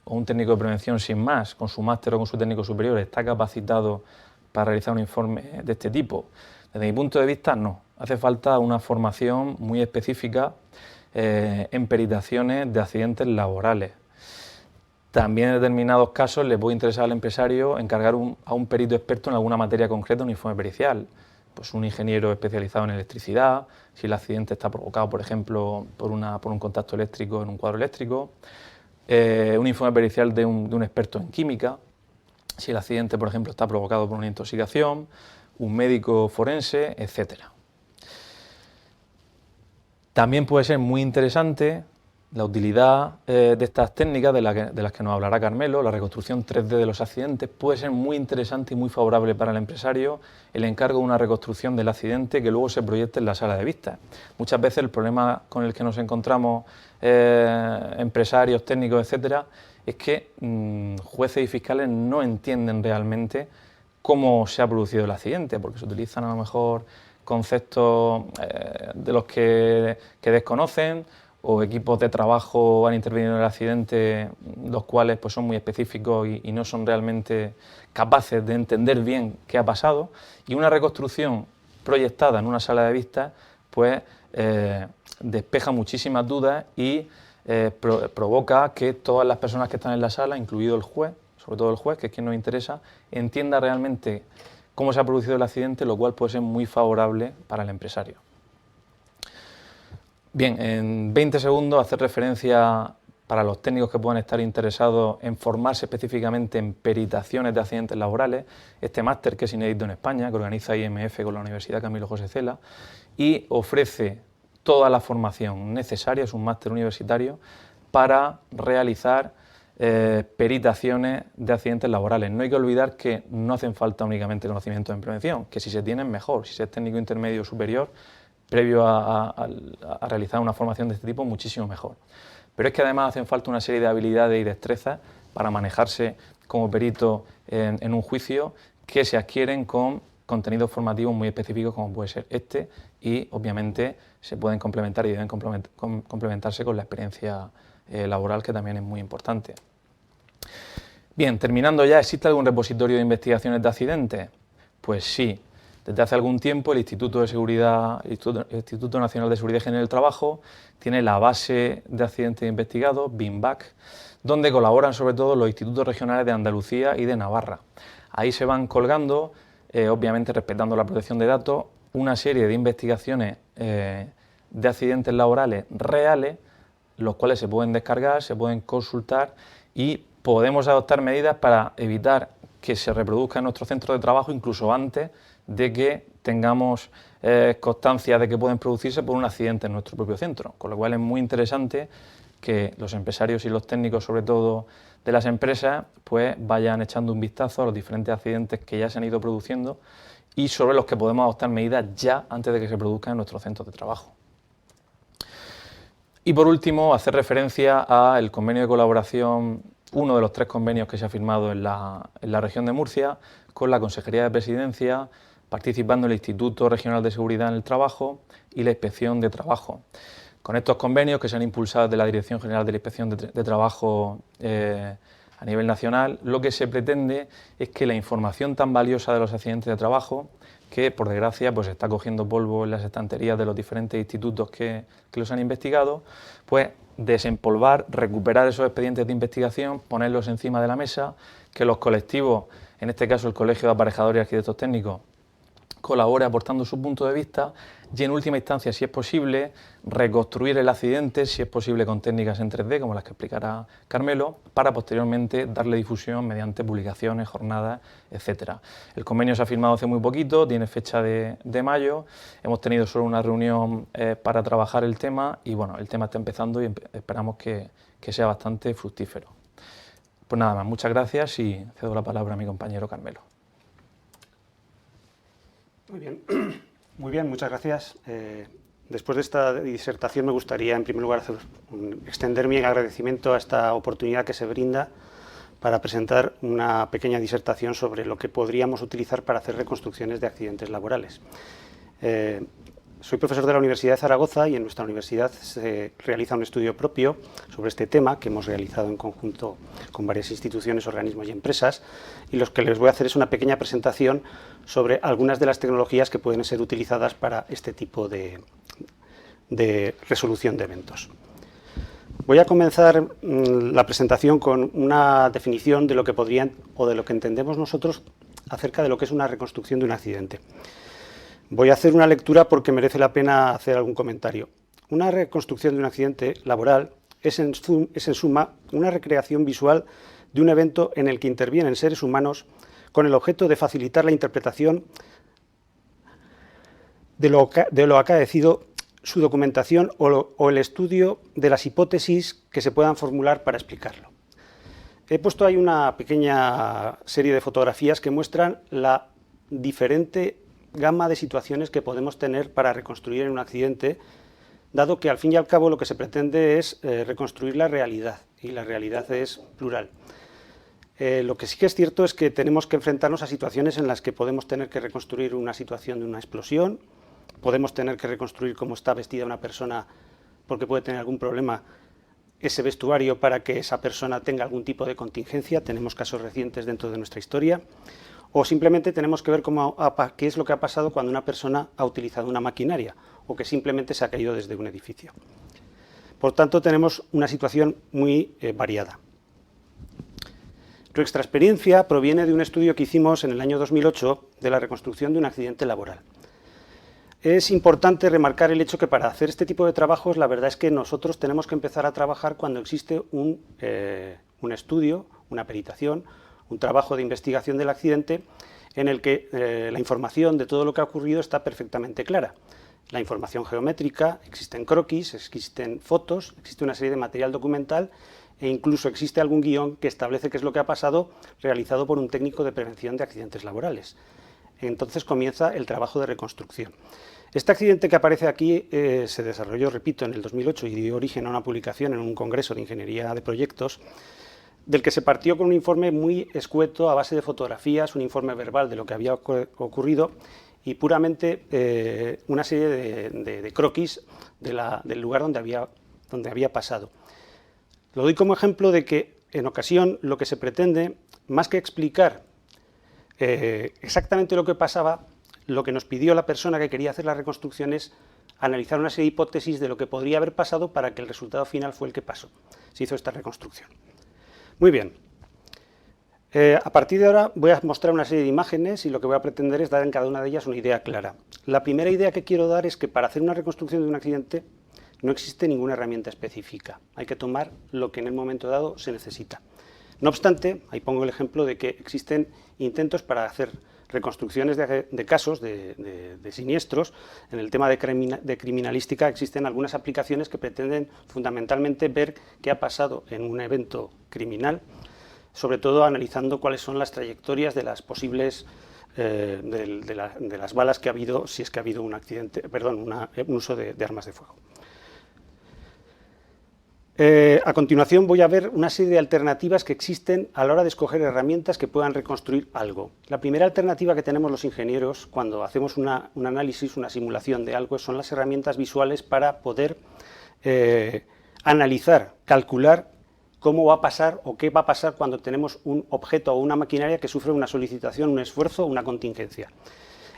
Speaker 2: o un técnico de prevención sin más, con su máster o con su técnico superior, ¿está capacitado para realizar un informe de este tipo? Desde mi punto de vista, no. Hace falta una formación muy específica en peritaciones de accidentes laborales. También en determinados casos le puede interesar al empresario encargar a un perito experto en alguna materia concreta un informe pericial. Pues un ingeniero especializado en electricidad, si el accidente está provocado, por ejemplo, por un contacto eléctrico en un cuadro eléctrico, un informe pericial de un experto en química, si el accidente, por ejemplo, está provocado por una intoxicación, un médico forense, etc. También puede ser muy interesante la utilidad de estas técnicas de las que nos hablará Carmelo, la reconstrucción 3D de los accidentes. Puede ser muy interesante y muy favorable para el empresario el encargo de una reconstrucción del accidente que luego se proyecte en la sala de vista. Muchas veces el problema con el que nos encontramos empresarios, técnicos, etcétera, es que jueces y fiscales no entienden realmente cómo se ha producido el accidente, porque se utilizan a lo mejor conceptos de los que desconocen, o equipos de trabajo han intervenido en el accidente, los cuales pues, son muy específicos y no son realmente capaces de entender bien qué ha pasado, y una reconstrucción proyectada en una sala de vista pues despeja muchísimas dudas y provoca que todas las personas que están en la sala, incluido el juez, sobre todo el juez, que es quien nos interesa, entienda realmente cómo se ha producido el accidente, lo cual puede ser muy favorable para el empresario. Bien, en 20 segundos hacer referencia para los técnicos que puedan estar interesados en formarse específicamente en peritaciones de accidentes laborales, este máster que es inédito en España, que organiza IMF con la Universidad Camilo José Cela y ofrece toda la formación necesaria, es un máster universitario, para realizar peritaciones de accidentes laborales. No hay que olvidar que no hacen falta únicamente conocimientos en prevención, que si se tienen mejor, si se es técnico intermedio o superior, previo a realizar una formación de este tipo, muchísimo mejor. Pero es que además hacen falta una serie de habilidades y destrezas para manejarse como perito en un juicio que se adquieren con contenidos formativos muy específicos como puede ser este y obviamente se pueden complementar y deben complementarse con la experiencia laboral, que también es muy importante. Bien, terminando ya, ¿existe algún repositorio de investigaciones de accidentes? Pues sí. Desde hace algún tiempo el Instituto Nacional de Seguridad y Higiene del Trabajo tiene la base de accidentes investigados, BIMBAC, donde colaboran sobre todo los institutos regionales de Andalucía y de Navarra. Ahí se van colgando, obviamente respetando la protección de datos, una serie de investigaciones de accidentes laborales reales, los cuales se pueden descargar, se pueden consultar y podemos adoptar medidas para evitar que se reproduzca en nuestro centro de trabajo incluso antes de que tengamos constancia de que pueden producirse por un accidente en nuestro propio centro, con lo cual es muy interesante que los empresarios y los técnicos, sobre todo de las empresas, pues vayan echando un vistazo a los diferentes accidentes que ya se han ido produciendo y sobre los que podemos adoptar medidas ya antes de que se produzcan en nuestros centros de trabajo. Y por último, hacer referencia al convenio de colaboración, uno de los 3 convenios que se ha firmado en la región de Murcia, con la Consejería de Presidencia, participando el Instituto Regional de Seguridad en el Trabajo y la Inspección de Trabajo. Con estos convenios que se han impulsado desde la Dirección General de la Inspección de Trabajo a nivel nacional, lo que se pretende es que la información tan valiosa de los accidentes de trabajo, que por desgracia pues está cogiendo polvo en las estanterías de los diferentes institutos que los han investigado, pues desempolvar, recuperar esos expedientes de investigación, ponerlos encima de la mesa, que los colectivos, en este caso el Colegio de Aparejadores y Arquitectos Técnicos, colabore aportando su punto de vista y en última instancia, si es posible, reconstruir el accidente, si es posible con técnicas en 3D, como las que explicará Carmelo, para posteriormente darle difusión mediante publicaciones, jornadas, etcétera. El convenio se ha firmado hace muy poquito, tiene fecha de mayo, hemos tenido solo una reunión para trabajar el tema y bueno, el tema está empezando y esperamos que sea bastante fructífero. Pues nada más, muchas gracias y cedo la palabra a mi compañero Carmelo.
Speaker 3: Muy bien, muchas gracias. Después de esta disertación me gustaría, en primer lugar, extender mi agradecimiento a esta oportunidad que se brinda para presentar una pequeña disertación sobre lo que podríamos utilizar para hacer reconstrucciones de accidentes laborales. Soy profesor de la Universidad de Zaragoza y en nuestra universidad se realiza un estudio propio sobre este tema que hemos realizado en conjunto con varias instituciones, organismos y empresas, y lo que les voy a hacer es una pequeña presentación sobre algunas de las tecnologías que pueden ser utilizadas para este tipo de resolución de eventos. Voy a comenzar la presentación con una definición de lo que podrían o de lo que entendemos nosotros acerca de lo que es una reconstrucción de un accidente. Voy a hacer una lectura porque merece la pena hacer algún comentario. Una reconstrucción de un accidente laboral es en suma una recreación visual de un evento en el que intervienen seres humanos con el objeto de facilitar la interpretación de lo acaecido, su documentación o el estudio de las hipótesis que se puedan formular para explicarlo. He puesto ahí una pequeña serie de fotografías que muestran la diferente gama de situaciones que podemos tener para reconstruir en un accidente, dado que al fin y al cabo lo que se pretende es reconstruir la realidad, y la realidad es plural. Lo que sí que es cierto es que tenemos que enfrentarnos a situaciones en las que podemos tener que reconstruir una situación de una explosión, podemos tener que reconstruir cómo está vestida una persona porque puede tener algún problema ese vestuario para que esa persona tenga algún tipo de contingencia, tenemos casos recientes dentro de nuestra historia, o simplemente tenemos que ver qué es lo que ha pasado cuando una persona ha utilizado una maquinaria o que simplemente se ha caído desde un edificio. Por tanto, tenemos una situación muy variada. Nuestra experiencia proviene de un estudio que hicimos en el año 2008 de la reconstrucción de un accidente laboral. Es importante remarcar el hecho que para hacer este tipo de trabajos, la verdad es que nosotros tenemos que empezar a trabajar cuando existe un estudio, una peritación, un trabajo de investigación del accidente en el que la información de todo lo que ha ocurrido está perfectamente clara. La información geométrica, existen croquis, existen fotos, existe una serie de material documental e incluso existe algún guión que establece qué es lo que ha pasado realizado por un técnico de prevención de accidentes laborales. Entonces comienza el trabajo de reconstrucción. Este accidente que aparece aquí se desarrolló, repito, en el 2008 y dio origen a una publicación en un congreso de ingeniería de proyectos del que se partió con un informe muy escueto a base de fotografías, un informe verbal de lo que había ocurrido y puramente una serie de croquis del lugar donde había pasado. Lo doy como ejemplo de que en ocasión lo que se pretende, más que explicar exactamente lo que pasaba, lo que nos pidió la persona que quería hacer la reconstrucción es analizar una serie de hipótesis de lo que podría haber pasado para que el resultado final fue el que pasó. Se hizo esta reconstrucción. Muy bien. A partir de ahora voy a mostrar una serie de imágenes y lo que voy a pretender es dar en cada una de ellas una idea clara. La primera idea que quiero dar es que para hacer una reconstrucción de un accidente no existe ninguna herramienta específica. Hay que tomar lo que en el momento dado se necesita. No obstante, ahí pongo el ejemplo de que existen intentos para hacer reconstrucciones de casos de siniestros. En el tema de criminalística existen algunas aplicaciones que pretenden fundamentalmente ver qué ha pasado en un evento criminal, sobre todo analizando cuáles son las trayectorias de las posibles de las balas que ha habido, si es que ha habido un accidente, perdón, un uso de armas de fuego. A continuación voy a ver una serie de alternativas que existen a la hora de escoger herramientas que puedan reconstruir algo. La primera alternativa que tenemos los ingenieros cuando hacemos un análisis, una simulación de algo, son las herramientas visuales para poder analizar, calcular cómo va a pasar o qué va a pasar cuando tenemos un objeto o una maquinaria que sufre una solicitación, un esfuerzo o una contingencia.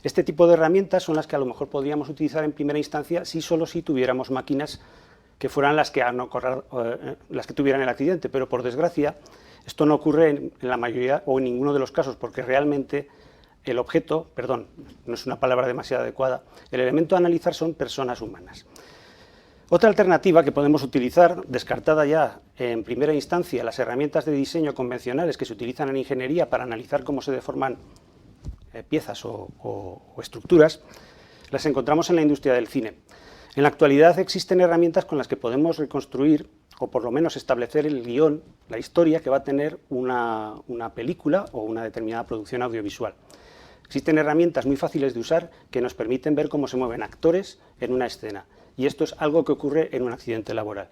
Speaker 3: Este tipo de herramientas son las que a lo mejor podríamos utilizar en primera instancia si tuviéramos máquinas que fueran las que tuvieran el accidente, pero por desgracia esto no ocurre en la mayoría o en ninguno de los casos, porque realmente el objeto, perdón, no es una palabra demasiado adecuada, el elemento a analizar son personas humanas. Otra alternativa que podemos utilizar, descartada ya en primera instancia las herramientas de diseño convencionales que se utilizan en ingeniería para analizar cómo se deforman piezas o estructuras, las encontramos en la industria del cine. En la actualidad existen herramientas con las que podemos reconstruir o por lo menos establecer el guión, la historia que va a tener una película o una determinada producción audiovisual. Existen herramientas muy fáciles de usar que nos permiten ver cómo se mueven actores en una escena, y esto es algo que ocurre en un accidente laboral.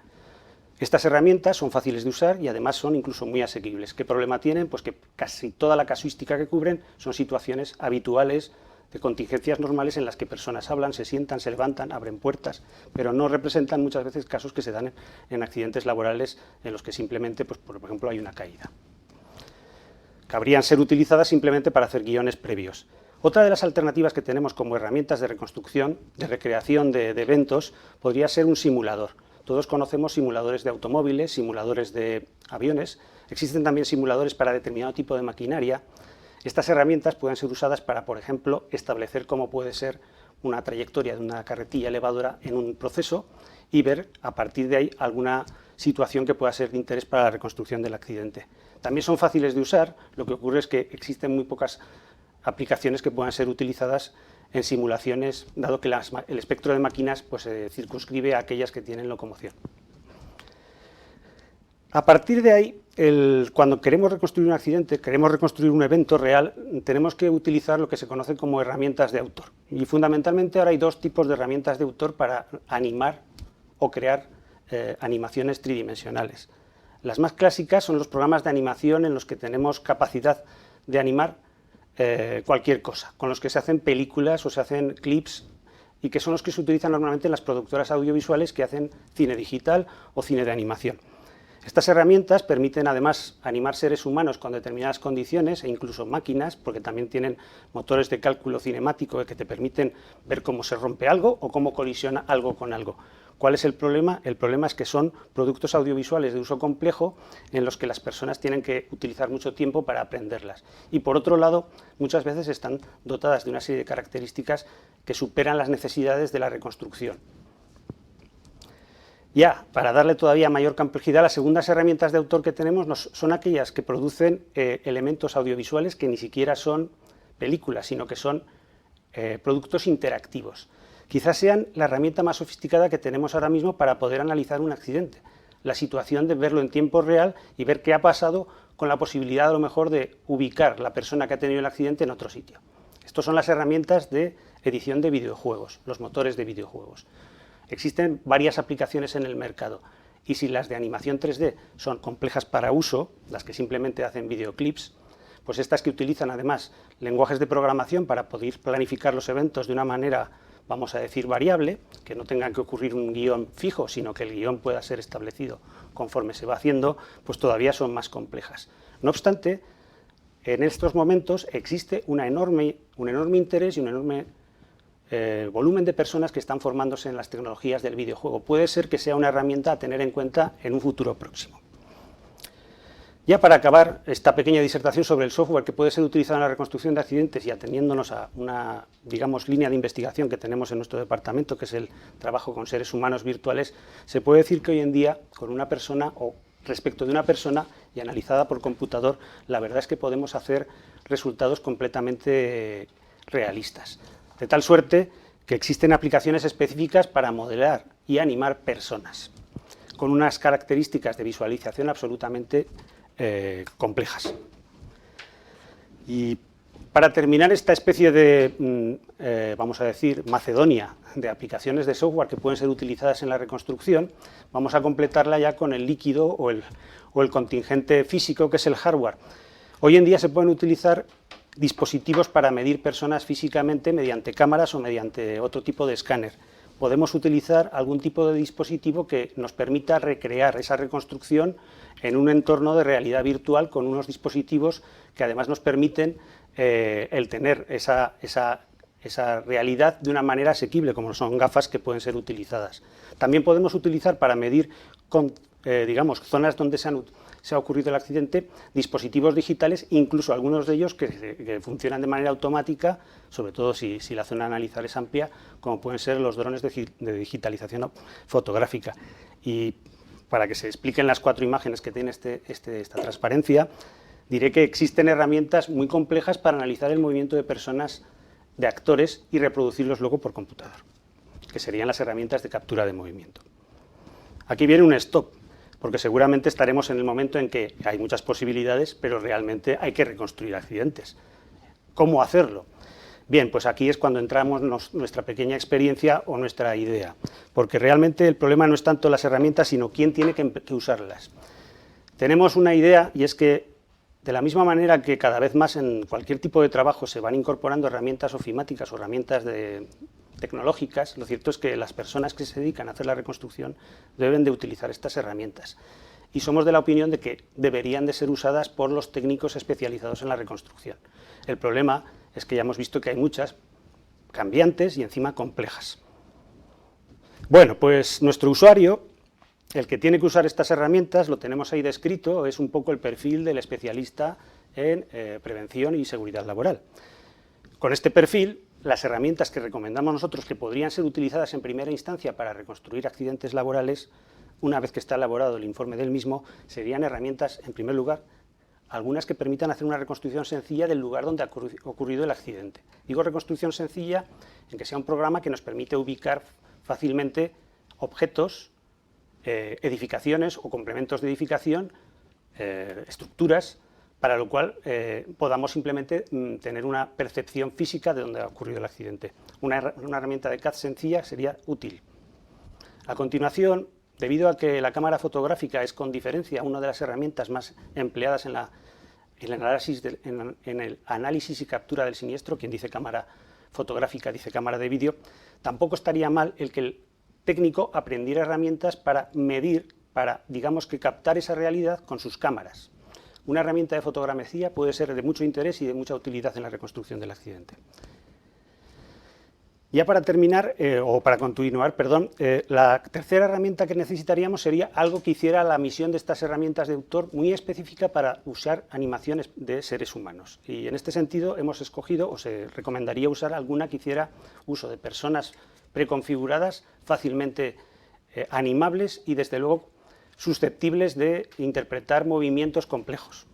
Speaker 3: Estas herramientas son fáciles de usar y además son incluso muy asequibles. ¿Qué problema tienen? Pues que casi toda la casuística que cubren son situaciones habituales de contingencias normales en las que personas hablan, se sientan, se levantan, abren puertas, pero no representan muchas veces casos que se dan en accidentes laborales en los que simplemente, pues, por ejemplo, hay una caída. Cabrían ser utilizadas simplemente para hacer guiones previos. Otra de las alternativas que tenemos como herramientas de reconstrucción, de recreación de eventos, podría ser un simulador. Todos conocemos simuladores de automóviles, simuladores de aviones, existen también simuladores para determinado tipo de maquinaria. Estas herramientas pueden ser usadas para, por ejemplo, establecer cómo puede ser una trayectoria de una carretilla elevadora en un proceso y ver a partir de ahí alguna situación que pueda ser de interés para la reconstrucción del accidente. También son fáciles de usar, lo que ocurre es que existen muy pocas aplicaciones que puedan ser utilizadas en simulaciones, dado que el espectro de máquinas pues, se circunscribe a aquellas que tienen locomoción. A partir de ahí, cuando queremos reconstruir un accidente, queremos reconstruir un evento real, tenemos que utilizar lo que se conoce como herramientas de autor. Y fundamentalmente ahora hay dos tipos de herramientas de autor para animar o crear animaciones tridimensionales. Las más clásicas son los programas de animación en los que tenemos capacidad de animar cualquier cosa, con los que se hacen películas o se hacen clips y que son los que se utilizan normalmente en las productoras audiovisuales que hacen cine digital o cine de animación. Estas herramientas permiten además animar seres humanos con determinadas condiciones e incluso máquinas, porque también tienen motores de cálculo cinemático que te permiten ver cómo se rompe algo o cómo colisiona algo con algo. ¿Cuál es el problema? El problema es que son productos audiovisuales de uso complejo en los que las personas tienen que utilizar mucho tiempo para aprenderlas. Y por otro lado, muchas veces están dotadas de una serie de características que superan las necesidades de la reconstrucción. Ya, para darle todavía mayor complejidad, las segundas herramientas de autor que tenemos son aquellas que producen elementos audiovisuales que ni siquiera son películas, sino que son productos interactivos. Quizás sean la herramienta más sofisticada que tenemos ahora mismo para poder analizar un accidente, la situación de verlo en tiempo real y ver qué ha pasado con la posibilidad a lo mejor de ubicar la persona que ha tenido el accidente en otro sitio. Estas son las herramientas de edición de videojuegos, los motores de videojuegos. Existen varias aplicaciones en el mercado y si las de animación 3D son complejas para uso, las que simplemente hacen videoclips, pues estas que utilizan además lenguajes de programación para poder planificar los eventos de una manera, vamos a decir, variable, que no tengan que ocurrir un guión fijo, sino que el guión pueda ser establecido conforme se va haciendo, pues todavía son más complejas. No obstante, en estos momentos existe un enorme interés y un enorme volumen de personas que están formándose en las tecnologías del videojuego. Puede ser que sea una herramienta a tener en cuenta en un futuro próximo. Ya para acabar esta pequeña disertación sobre el software que puede ser utilizado en la reconstrucción de accidentes y ateniéndonos a una, digamos, línea de investigación que tenemos en nuestro departamento, que es el trabajo con seres humanos virtuales, se puede decir que hoy en día, con una persona o respecto de una persona y analizada por computador, la verdad es que podemos hacer resultados completamente realistas. De tal suerte que existen aplicaciones específicas para modelar y animar personas, con unas características de visualización absolutamente complejas. Y Para terminar esta especie de, vamos a decir, Macedonia de aplicaciones de software que pueden ser utilizadas en la reconstrucción, vamos a completarla ya con el líquido o el contingente físico, que es el hardware. Hoy en día se pueden utilizar dispositivos para medir personas físicamente mediante cámaras o mediante otro tipo de escáner. Podemos utilizar algún tipo de dispositivo que nos permita recrear esa reconstrucción en un entorno de realidad virtual con unos dispositivos que además nos permiten el tener esa realidad de una manera asequible, como son gafas que pueden ser utilizadas. También podemos utilizar para medir, digamos, zonas donde se ha ocurrido el accidente, dispositivos digitales, incluso algunos de ellos que funcionan de manera automática, sobre todo si la zona a analizar es amplia, como pueden ser los drones de digitalización fotográfica. Y para que se expliquen las 4 imágenes que tiene esta transparencia, diré que existen herramientas muy complejas para analizar el movimiento de personas, de actores, y reproducirlos luego por computador, que serían las herramientas de captura de movimiento. Aquí viene un stop, porque seguramente estaremos en el momento en que hay muchas posibilidades, pero realmente hay que reconstruir accidentes. ¿Cómo hacerlo? Bien, pues aquí es cuando entramos nuestra pequeña experiencia o nuestra idea, porque realmente el problema no es tanto las herramientas, sino quién tiene que usarlas. Tenemos una idea, y es que de la misma manera que cada vez más en cualquier tipo de trabajo se van incorporando herramientas ofimáticas o herramientas tecnológicas, lo cierto es que las personas que se dedican a hacer la reconstrucción deben de utilizar estas herramientas. Y somos de la opinión de que deberían de ser usadas por los técnicos especializados en la reconstrucción. El problema es que ya hemos visto que hay muchas cambiantes y encima complejas. Bueno, pues nuestro usuario, el que tiene que usar estas herramientas, lo tenemos ahí descrito, es un poco el perfil del especialista en prevención y seguridad laboral. Con este perfil, las herramientas que recomendamos nosotros que podrían ser utilizadas en primera instancia para reconstruir accidentes laborales, una vez que está elaborado el informe del mismo, serían herramientas, en primer lugar, algunas que permitan hacer una reconstrucción sencilla del lugar donde ha ocurrido el accidente. Digo reconstrucción sencilla en que sea un programa que nos permite ubicar fácilmente objetos, edificaciones o complementos de edificación, estructuras, para lo cual podamos simplemente tener una percepción física de dónde ha ocurrido el accidente. Una herramienta de CAD sencilla sería útil. A continuación, debido a que la cámara fotográfica es con diferencia una de las herramientas más empleadas en el análisis y captura del siniestro, quien dice cámara fotográfica dice cámara de vídeo, tampoco estaría mal el que el técnico aprendiera herramientas para medir, para, digamos, que captar esa realidad con sus cámaras. Una herramienta de fotogrametría puede ser de mucho interés y de mucha utilidad en la reconstrucción del accidente. Ya para terminar, o para continuar, perdón, la tercera herramienta que necesitaríamos sería algo que hiciera la misión de estas herramientas de autor muy específica para usar animaciones de seres humanos. Y en este sentido hemos escogido, o se recomendaría usar alguna que hiciera uso de personas preconfiguradas, fácilmente animables y desde luego susceptibles de interpretar movimientos complejos.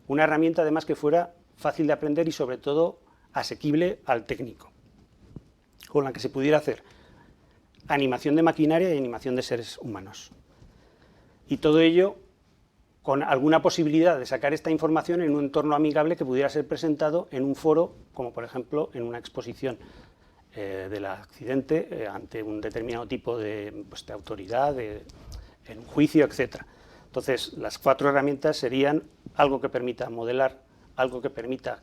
Speaker 3: Una herramienta además que fuera fácil de aprender y sobre todo asequible al técnico, con la que se pudiera hacer animación de maquinaria y animación de seres humanos. Y todo ello con alguna posibilidad de sacar esta información en un entorno amigable que pudiera ser presentado en un foro, como por ejemplo en una exposición del accidente ante un determinado tipo de autoridad, en un juicio, etc. Entonces, las 4 herramientas serían algo que permita modelar, algo que permita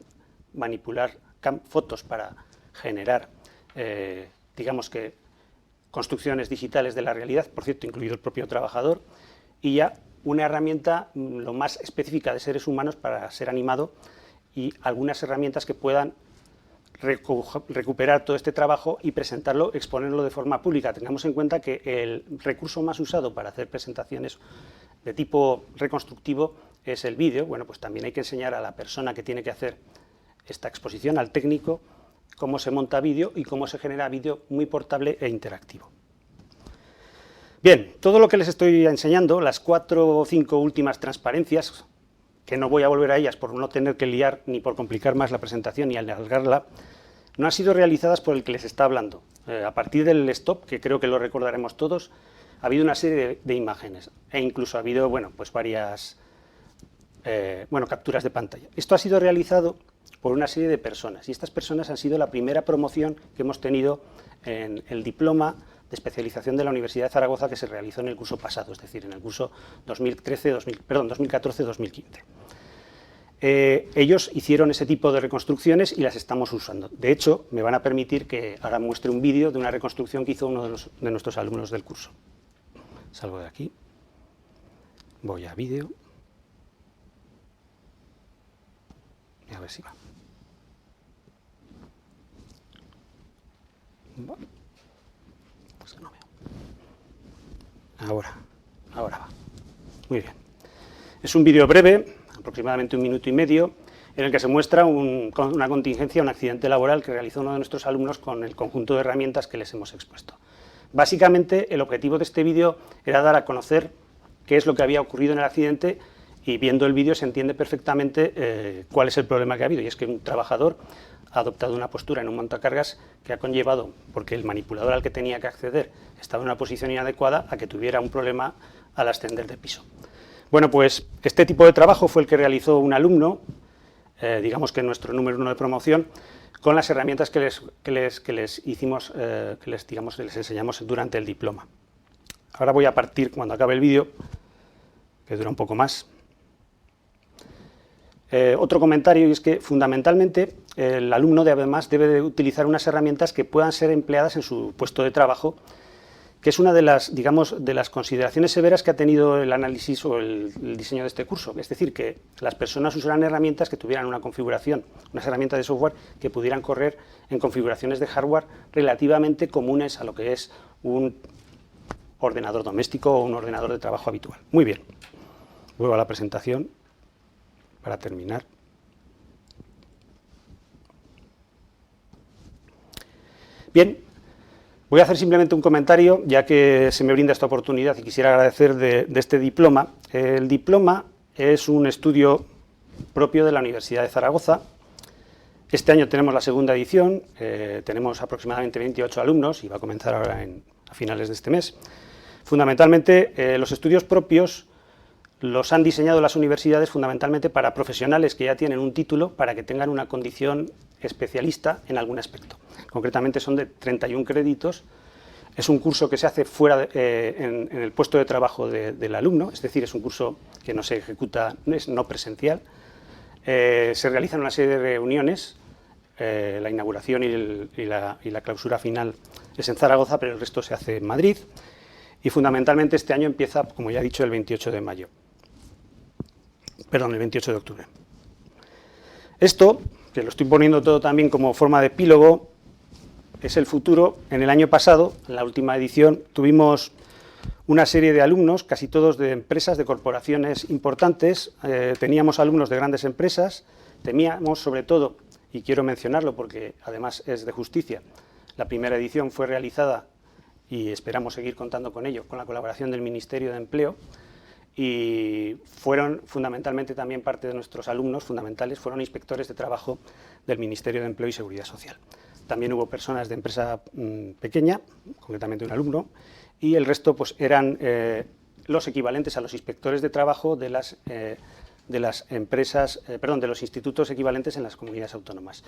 Speaker 3: manipular fotos para generar, digamos que, construcciones digitales de la realidad, por cierto, incluido el propio trabajador, y ya una herramienta lo más específica de seres humanos para ser animado y algunas herramientas que puedan recuperar todo este trabajo y presentarlo, exponerlo de forma pública. Tengamos en cuenta que el recurso más usado para hacer presentaciones de tipo reconstructivo es el vídeo. Bueno, pues también hay que enseñar a la persona que tiene que hacer esta exposición, al técnico, cómo se monta vídeo y cómo se genera vídeo muy portable e interactivo. Bien, todo lo que les estoy enseñando, las 4 o 5 últimas transparencias, que no voy a volver a ellas por no tener que liar ni por complicar más la presentación ni alargarla, no han sido realizadas por el que les está hablando. A partir del stop, que creo que lo recordaremos todos, ha habido una serie de imágenes e incluso ha habido, bueno, pues varias capturas de pantalla. Esto ha sido realizado por una serie de personas, y estas personas han sido la primera promoción que hemos tenido en el diploma de especialización de la Universidad de Zaragoza que se realizó en el curso pasado, es decir, en el curso 2014-2015. Ellos hicieron ese tipo de reconstrucciones y las estamos usando. De hecho, me van a permitir que ahora muestre un vídeo de una reconstrucción que hizo uno de nuestros alumnos del curso. Salgo de aquí, voy a vídeo, y a ver si va. Pues no veo. Ahora va. Muy bien. Es un vídeo breve, aproximadamente 1 minuto y medio, en el que se muestra una contingencia, un accidente laboral que realizó uno de nuestros alumnos con el conjunto de herramientas que les hemos expuesto. Básicamente, el objetivo de este vídeo era dar a conocer qué es lo que había ocurrido en el accidente, y viendo el vídeo se entiende perfectamente cuál es el problema que ha habido, y es que un trabajador ha adoptado una postura en un montacargas que ha conllevado, porque el manipulador al que tenía que acceder estaba en una posición inadecuada, a que tuviera un problema al ascender de piso. Bueno, pues este tipo de trabajo fue el que realizó un alumno, digamos que nuestro número 1 de promoción, con las herramientas que les enseñamos durante el diploma. Ahora voy a partir, cuando acabe el vídeo, que dura un poco más. Otro comentario, y es que fundamentalmente el alumno además debe de utilizar unas herramientas que puedan ser empleadas en su puesto de trabajo, que es una de las, digamos, de las consideraciones severas que ha tenido el análisis o el diseño de este curso. Es decir, que las personas usarán herramientas que tuvieran una configuración, unas herramientas de software que pudieran correr en configuraciones de hardware relativamente comunes a lo que es un ordenador doméstico o un ordenador de trabajo habitual. Muy bien. Vuelvo a la presentación para terminar. Bien. Voy a hacer simplemente un comentario, ya que se me brinda esta oportunidad y quisiera agradecer de este diploma. El diploma es un estudio propio de la Universidad de Zaragoza. Este año tenemos la segunda edición, tenemos aproximadamente 28 alumnos y va a comenzar ahora a finales de este mes. Fundamentalmente, los estudios propios los han diseñado las universidades fundamentalmente para profesionales que ya tienen un título, para que tengan una condición especialista en algún aspecto. Concretamente son de 31 créditos. Es un curso que se hace fuera en el puesto de trabajo del alumno, es decir, es un curso que no se ejecuta, es no presencial. Se realizan una serie de reuniones, la inauguración y la clausura final es en Zaragoza, pero el resto se hace en Madrid. Y fundamentalmente este año empieza, como ya he dicho, el 28 de mayo. Perdón, el 28 de octubre. Esto, que lo estoy poniendo todo también como forma de epílogo, es el futuro. En el año pasado, en la última edición, tuvimos una serie de alumnos, casi todos de empresas, de corporaciones importantes. Teníamos alumnos de grandes empresas, teníamos sobre todo, y quiero mencionarlo porque además es de justicia, la primera edición fue realizada, y esperamos seguir contando con ello, con la colaboración del Ministerio de Empleo, y fueron fundamentalmente también parte de nuestros alumnos fundamentales, fueron inspectores de trabajo del Ministerio de Empleo y Seguridad Social. También hubo personas de empresa pequeña, concretamente un alumno, y el resto pues eran los equivalentes a los inspectores de trabajo de las empresas, de los institutos equivalentes en las comunidades autónomas.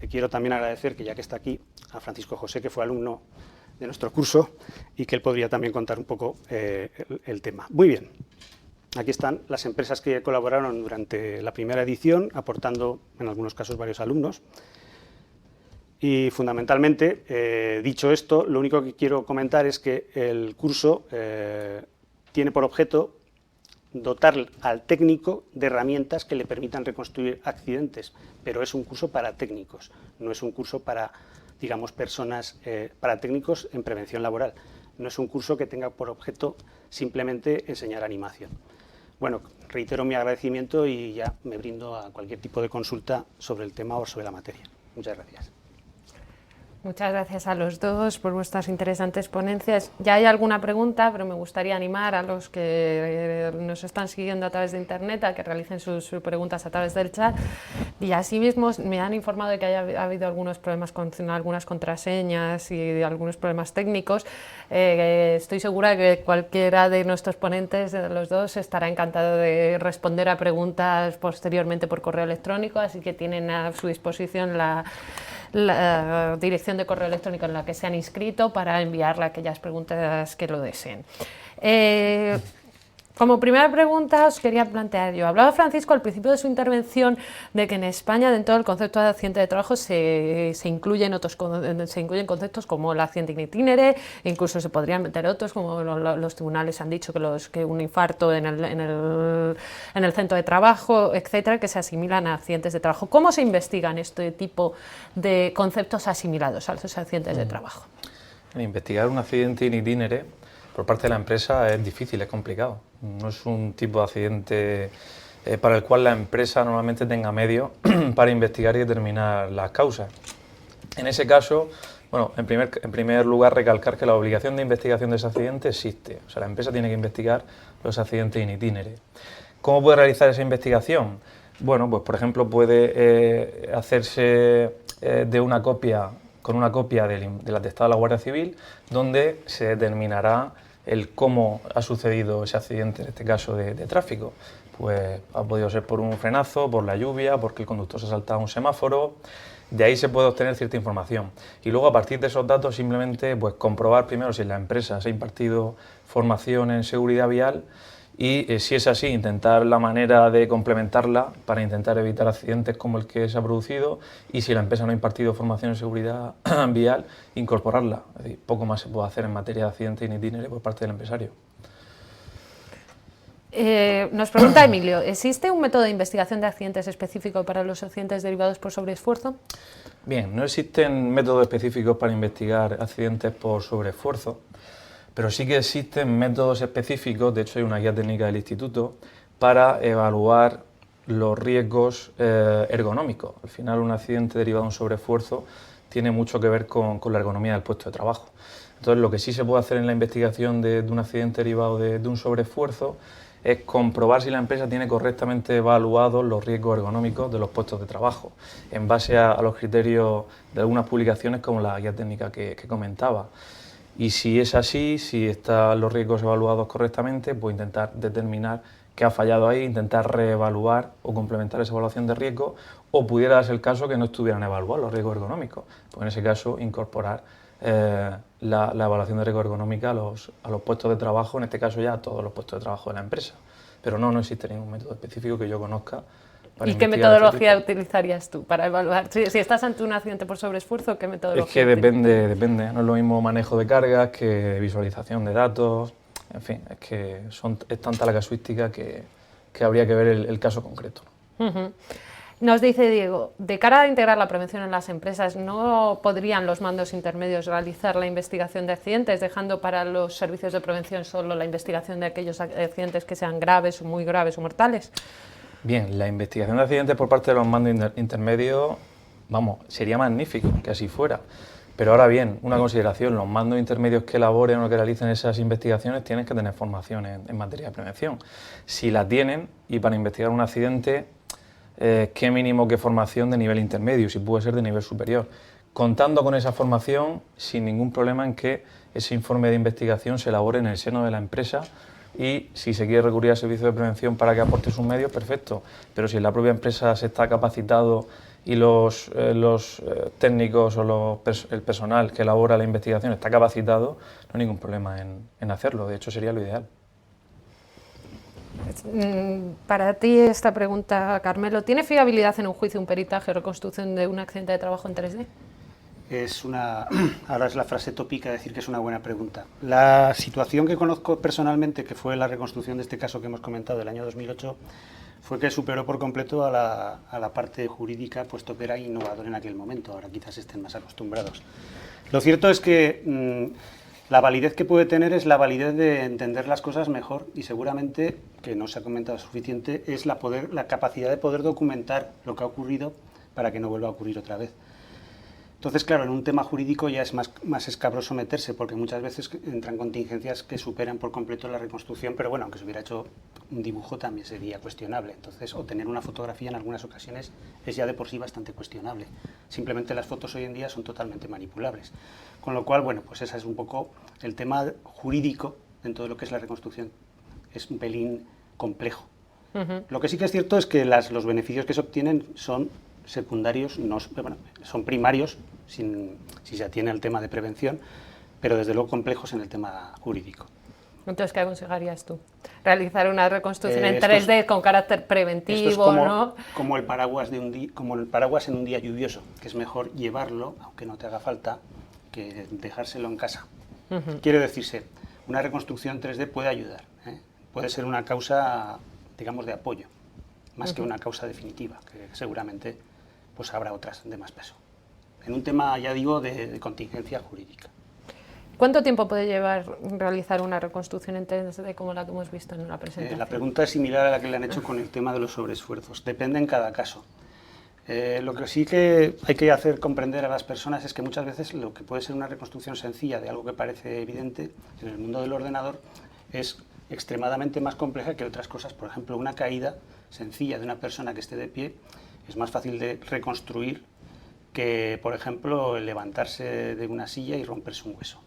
Speaker 3: Quiero también agradecer, que ya que está aquí, a Francisco José, que fue alumno de nuestro curso, y que él podría también contar un poco el tema. Muy bien, aquí están las empresas que colaboraron durante la primera edición, aportando en algunos casos varios alumnos. Y fundamentalmente, dicho esto, lo único que quiero comentar es que el curso tiene por objeto dotar al técnico de herramientas que le permitan reconstruir accidentes, pero es un curso para técnicos, no es un curso para, digamos, personas, para técnicos en prevención laboral. No es un curso que tenga por objeto simplemente enseñar animación. Bueno, reitero mi agradecimiento y ya me brindo a cualquier tipo de consulta sobre el tema o sobre la materia. Muchas gracias.
Speaker 1: Muchas gracias a los dos por vuestras interesantes ponencias. Ya hay alguna pregunta, pero me gustaría animar a los que nos están siguiendo a través de internet a que realicen sus preguntas a través del chat. Y asimismo me han informado de que ha habido algunos problemas con algunas contraseñas y algunos problemas técnicos. Estoy segura que cualquiera de nuestros ponentes, de los dos, estará encantado de responder a preguntas posteriormente por correo electrónico, así que tienen a su disposición la dirección de correo electrónico en la que se han inscrito para enviarle aquellas preguntas que lo deseen. Como primera pregunta os quería plantear yo, hablaba Francisco al principio de su intervención de que en España dentro del concepto de accidente de trabajo se incluyen conceptos como el accidente in itinere, incluso se podrían meter otros como los tribunales han dicho que un infarto en el centro de trabajo, etcétera, que se asimilan a accidentes de trabajo. ¿Cómo se investigan este tipo de conceptos asimilados a los accidentes de trabajo?
Speaker 2: Investigar un accidente in itinere por parte de la empresa es difícil, es complicado. No es un tipo de accidente para el cual la empresa normalmente tenga medios para investigar y determinar las causas. En ese caso, bueno, en primer lugar recalcar que la obligación de investigación de ese accidente existe. O sea, la empresa tiene que investigar los accidentes in itinere. ¿Cómo puede realizar esa investigación? Bueno, pues por ejemplo puede hacerse con una copia del atestado de la Guardia Civil, donde se determinará el cómo ha sucedido ese accidente, en este caso de tráfico. Pues ha podido ser por un frenazo, por la lluvia, porque el conductor se ha saltado un semáforo. De ahí se puede obtener cierta información. Y luego, a partir de esos datos, simplemente pues, comprobar primero si en la empresa se ha impartido formación en seguridad vial y, si es así, intentar la manera de complementarla para intentar evitar accidentes como el que se ha producido, y si la empresa no ha impartido formación en seguridad vial, incorporarla. Es decir, poco más se puede hacer en materia de accidente in itinere por parte del empresario.
Speaker 1: Nos pregunta Emilio, ¿existe un método de investigación de accidentes específico para los accidentes derivados por sobreesfuerzo?
Speaker 2: Bien, no existen métodos específicos para investigar accidentes por sobreesfuerzo, pero sí que existen métodos específicos, de hecho hay una guía técnica del Instituto, para evaluar los riesgos ergonómicos. Al final un accidente derivado de un sobreesfuerzo tiene mucho que ver con la ergonomía del puesto de trabajo. Entonces lo que sí se puede hacer en la investigación de un accidente derivado de un sobreesfuerzo es comprobar si la empresa tiene correctamente evaluados los riesgos ergonómicos de los puestos de trabajo, en base a los criterios de algunas publicaciones como la guía técnica que comentaba. Y si es así, si están los riesgos evaluados correctamente, pues intentar determinar qué ha fallado ahí, intentar reevaluar o complementar esa evaluación de riesgo, o pudiera darse el caso que no estuvieran evaluados los riesgos ergonómicos, pues en ese caso incorporar la evaluación de riesgo ergonómica a los puestos de trabajo, en este caso ya a todos los puestos de trabajo de la empresa. Pero no existe ningún método específico que yo conozca.
Speaker 1: ¿Y qué metodología utilizarías tú para evaluar? Si estás ante un accidente por sobreesfuerzo, ¿qué metodología?
Speaker 2: Es que depende. No es lo mismo manejo de cargas que visualización de datos. En fin, es que es tanta la casuística que habría que ver el caso concreto.
Speaker 1: Uh-huh. Nos dice Diego, de cara a integrar la prevención en las empresas, ¿no podrían los mandos intermedios realizar la investigación de accidentes, dejando para los servicios de prevención solo la investigación de aquellos accidentes que sean graves, muy graves o mortales?
Speaker 2: Bien, la investigación de accidentes por parte de los mandos intermedios, vamos, sería magnífico que así fuera. Pero ahora bien, una consideración, los mandos intermedios que elaboren o que realicen esas investigaciones tienen que tener formación en materia de prevención. Si la tienen, y para investigar un accidente, qué mínimo que formación de nivel intermedio, si puede ser de nivel superior. Contando con esa formación, sin ningún problema en que ese informe de investigación se elabore en el seno de la empresa, y si se quiere recurrir al servicio de prevención para que aporte sus medios, perfecto. Pero si en la propia empresa se está capacitado y los técnicos o el personal que elabora la investigación está capacitado, no hay ningún problema en hacerlo. De hecho, sería lo ideal.
Speaker 1: Para ti esta pregunta, Carmelo, ¿tiene fiabilidad en un juicio, un peritaje o reconstrucción de un accidente de trabajo en 3D?
Speaker 3: Ahora es la frase tópica decir que es una buena pregunta. La situación que conozco personalmente, que fue la reconstrucción de este caso que hemos comentado del año 2008, fue que superó por completo a la parte jurídica, puesto que era innovador en aquel momento. Ahora quizás estén más acostumbrados. Lo cierto es que la validez que puede tener es la validez de entender las cosas mejor, y seguramente, que no se ha comentado suficiente, es la capacidad de poder documentar lo que ha ocurrido para que no vuelva a ocurrir otra vez. Entonces, claro, en un tema jurídico ya es más escabroso meterse, porque muchas veces entran contingencias que superan por completo la reconstrucción, pero bueno, aunque se hubiera hecho un dibujo también sería cuestionable. Entonces, obtener una fotografía en algunas ocasiones es ya de por sí bastante cuestionable. Simplemente las fotos hoy en día son totalmente manipulables. Con lo cual, bueno, pues ese es un poco el tema jurídico dentro de lo que es la reconstrucción. Es un pelín complejo. Lo que sí que es cierto es que los beneficios que se obtienen son secundarios, son primarios, si se atiene al tema de prevención, pero desde luego complejos en el tema jurídico.
Speaker 1: Entonces, ¿qué aconsejarías tú? ¿Realizar una reconstrucción en 3D con carácter preventivo?
Speaker 3: Esto es como,
Speaker 1: ¿no?
Speaker 3: como el paraguas en un día lluvioso, que es mejor llevarlo, aunque no te haga falta, que dejárselo en casa. Quiere decirse, una reconstrucción 3D puede ayudar, puede ser una causa, digamos, de apoyo, más que una causa definitiva, que seguramente pues habrá otras de más peso. En un tema, ya digo, de contingencia jurídica.
Speaker 1: ¿Cuánto tiempo puede llevar realizar una reconstrucción en 3D como la que hemos visto en la presentación?
Speaker 3: La pregunta es similar a la que le han hecho con el tema de los sobreesfuerzos. Depende en cada caso. Lo que sí que hay que hacer comprender a las personas es que muchas veces lo que puede ser una reconstrucción sencilla de algo que parece evidente en el mundo del ordenador es extremadamente más compleja que otras cosas. Por ejemplo, una caída sencilla de una persona que esté de pie es más fácil de reconstruir que, por ejemplo, levantarse de una silla y romperse un hueso.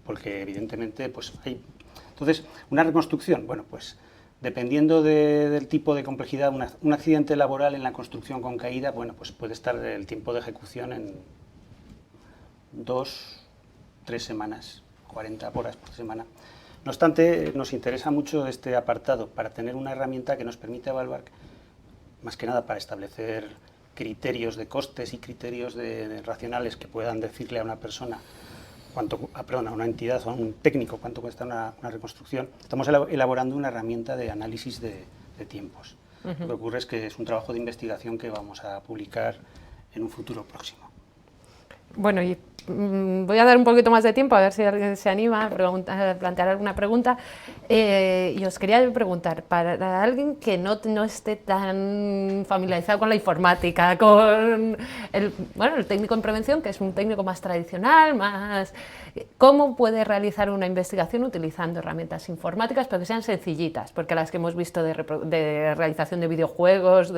Speaker 3: Porque evidentemente pues hay... Entonces, una reconstrucción, bueno, pues dependiendo del tipo de complejidad, un accidente laboral en la construcción con caída, bueno, pues puede estar el tiempo de ejecución en 2-3 semanas, 40 horas por semana. No obstante, nos interesa mucho este apartado para tener una herramienta que nos permita evaluar, más que nada para establecer criterios de costes y criterios racionales que puedan decirle a una persona, a una entidad o a un técnico cuánto cuesta una reconstrucción. Estamos elaborando una herramienta de análisis de tiempos. Lo que ocurre es que es un trabajo de investigación que vamos a publicar en un futuro próximo.
Speaker 1: Bueno, y voy a dar un poquito más de tiempo a ver si alguien se anima a plantear alguna pregunta. Y os quería preguntar, para alguien que no esté tan familiarizado con la informática, con el técnico en prevención, que es un técnico más tradicional, ¿cómo puede realizar una investigación utilizando herramientas informáticas, pero que sean sencillitas? Porque las que hemos visto de realización de videojuegos,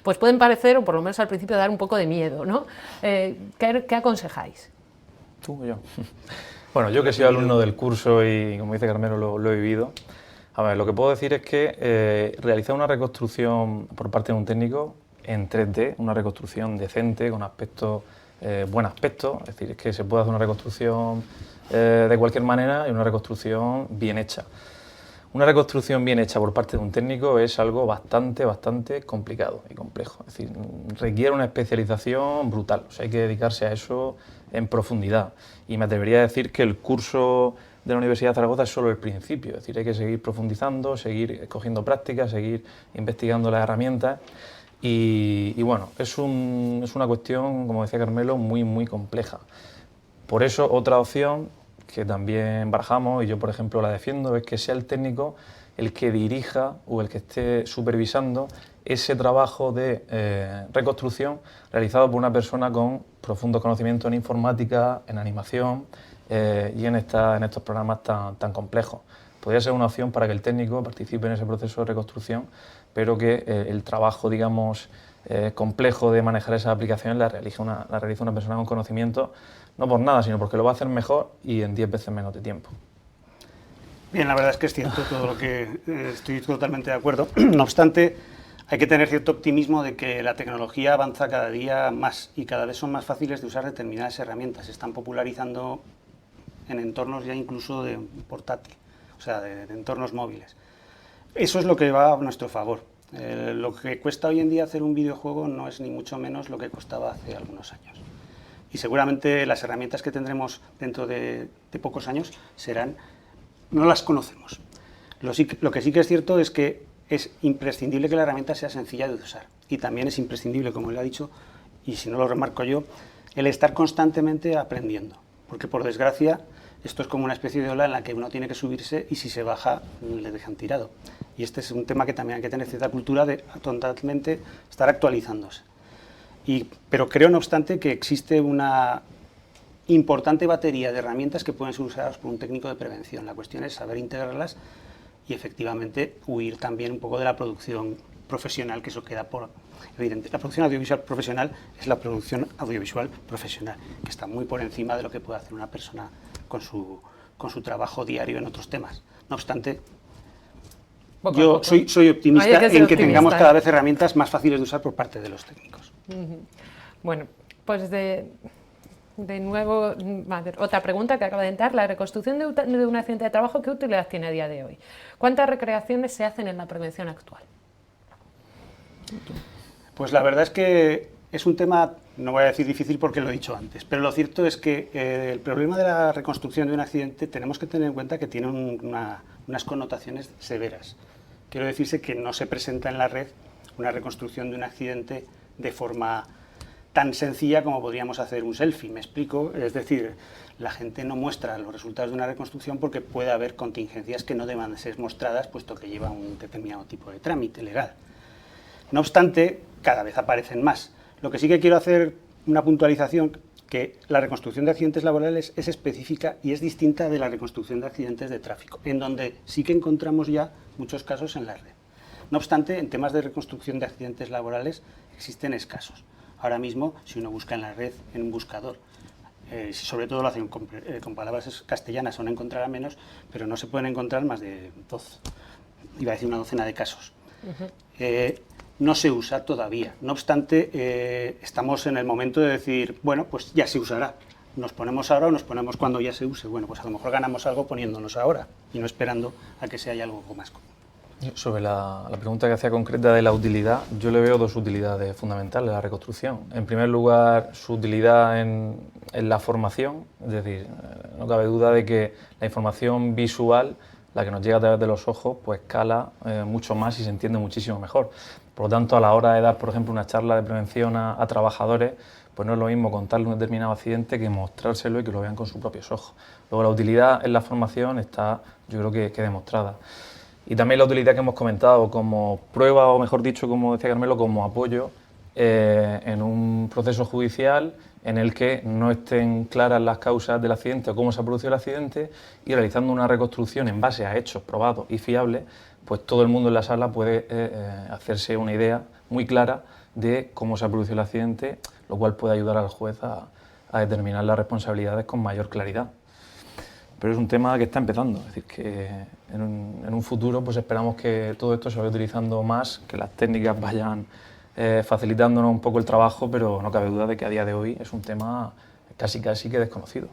Speaker 1: pues pueden parecer, o por lo menos al principio, dar un poco de miedo, ¿no? ¿Qué aconsejáis?
Speaker 2: ¿Tú o yo? Bueno, yo que soy alumno del curso y, como dice Carmelo, lo he vivido. A ver, lo que puedo decir es que realizar una reconstrucción por parte de un técnico en 3D, una reconstrucción decente, con buen aspecto, es decir, es que se puede hacer una reconstrucción de cualquier manera y una reconstrucción bien hecha. Una reconstrucción bien hecha por parte de un técnico es algo bastante complicado y complejo. Es decir, requiere una especialización brutal. O sea, hay que dedicarse a eso en profundidad. Y me atrevería a decir que el curso de la Universidad de Zaragoza es solo el principio. Es decir, hay que seguir profundizando, seguir cogiendo prácticas, seguir investigando las herramientas. Y bueno, es una cuestión, como decía Carmelo, muy compleja. Por eso, otra opción que también barajamos, y yo por ejemplo la defiendo, es que sea el técnico el que dirija o el que esté supervisando ese trabajo de reconstrucción realizado por una persona con profundos conocimientos en informática, en animación y en estos programas tan complejos. Podría ser una opción para que el técnico participe en ese proceso de reconstrucción, pero que el trabajo, digamos, complejo de manejar esas aplicaciones la realiza una persona con conocimiento, no por nada, sino porque lo va a hacer mejor y en 10 veces menos de tiempo.
Speaker 3: Bien, la verdad es que es cierto todo lo que estoy totalmente de acuerdo. No obstante, hay que tener cierto optimismo de que la tecnología avanza cada día más y cada vez son más fáciles de usar determinadas herramientas. Se están popularizando en entornos ya incluso de portátil, o sea, de entornos móviles. Eso es lo que va a nuestro favor. Lo que cuesta hoy en día hacer un videojuego no es ni mucho menos lo que costaba hace algunos años. Y seguramente las herramientas que tendremos dentro de pocos años no las conocemos. Lo que sí que es cierto es que es imprescindible que la herramienta sea sencilla de usar. Y también es imprescindible, como él ha dicho, y si no lo remarco yo, el estar constantemente aprendiendo. Porque por desgracia, esto es como una especie de ola en la que uno tiene que subirse y si se baja le dejan tirado. Y este es un tema que también hay que tener cierta cultura de totalmente estar actualizándose. Pero creo, no obstante, que existe una importante batería de herramientas que pueden ser usadas por un técnico de prevención. La cuestión es saber integrarlas y efectivamente huir también un poco de la producción profesional, que eso queda por evidente. La producción audiovisual profesional es la producción audiovisual profesional, que está muy por encima de lo que puede hacer una persona con su trabajo diario en otros temas. No obstante, yo soy optimista en que tengamos cada vez herramientas más fáciles de usar por parte de los técnicos.
Speaker 1: Bueno, pues de nuevo, otra pregunta que acaba de entrar. La reconstrucción de un accidente de trabajo, ¿qué utilidad tiene a día de hoy? ¿Cuántas recreaciones se hacen en la prevención actual?
Speaker 3: Pues la verdad es que es un tema, no voy a decir difícil porque lo he dicho antes, pero lo cierto es que el problema de la reconstrucción de un accidente tenemos que tener en cuenta que tiene unas connotaciones severas. Quiero decirse que no se presenta en la red una reconstrucción de un accidente de forma tan sencilla como podríamos hacer un selfie, ¿me explico? Es decir, la gente no muestra los resultados de una reconstrucción porque puede haber contingencias que no deban de ser mostradas, puesto que lleva un determinado tipo de trámite legal. No obstante, cada vez aparecen más. Lo que sí que quiero hacer una puntualización, que la reconstrucción de accidentes laborales es específica y es distinta de la reconstrucción de accidentes de tráfico, en donde sí que encontramos ya muchos casos en la red. No obstante, en temas de reconstrucción de accidentes laborales existen escasos. Ahora mismo, si uno busca en la red, en un buscador, sobre todo lo hacen con palabras castellanas, son encontrará menos, pero no se pueden encontrar más de una docena de casos. No se usa todavía. No obstante, estamos en el momento de decir, bueno, pues ya se usará. ¿Nos ponemos ahora o nos ponemos cuando ya se use? Bueno, pues a lo mejor ganamos algo poniéndonos ahora y no esperando a que se haya algo más común.
Speaker 2: Sobre la pregunta que hacía concreta de la utilidad, yo le veo dos utilidades fundamentales a la reconstrucción. En primer lugar, su utilidad en la formación, es decir, no cabe duda de que la información visual, la que nos llega a través de los ojos, pues cala mucho más y se entiende muchísimo mejor. Por lo tanto, a la hora de dar, por ejemplo, una charla de prevención a trabajadores, pues no es lo mismo contarle un determinado accidente que mostrárselo y que lo vean con sus propios ojos. Luego, la utilidad en la formación está, yo creo que demostrada. Y también la utilidad que hemos comentado como prueba, o mejor dicho, como decía Carmelo, como apoyo en un proceso judicial en el que no estén claras las causas del accidente o cómo se ha producido el accidente, y realizando una reconstrucción en base a hechos probados y fiables, pues todo el mundo en la sala puede hacerse una idea muy clara de cómo se ha producido el accidente, lo cual puede ayudar al juez a determinar las responsabilidades con mayor claridad. Pero es un tema que está empezando, es decir, que en un futuro pues esperamos que todo esto se vaya utilizando más, que las técnicas vayan facilitándonos un poco el trabajo, pero no cabe duda de que a día de hoy es un tema casi que desconocido.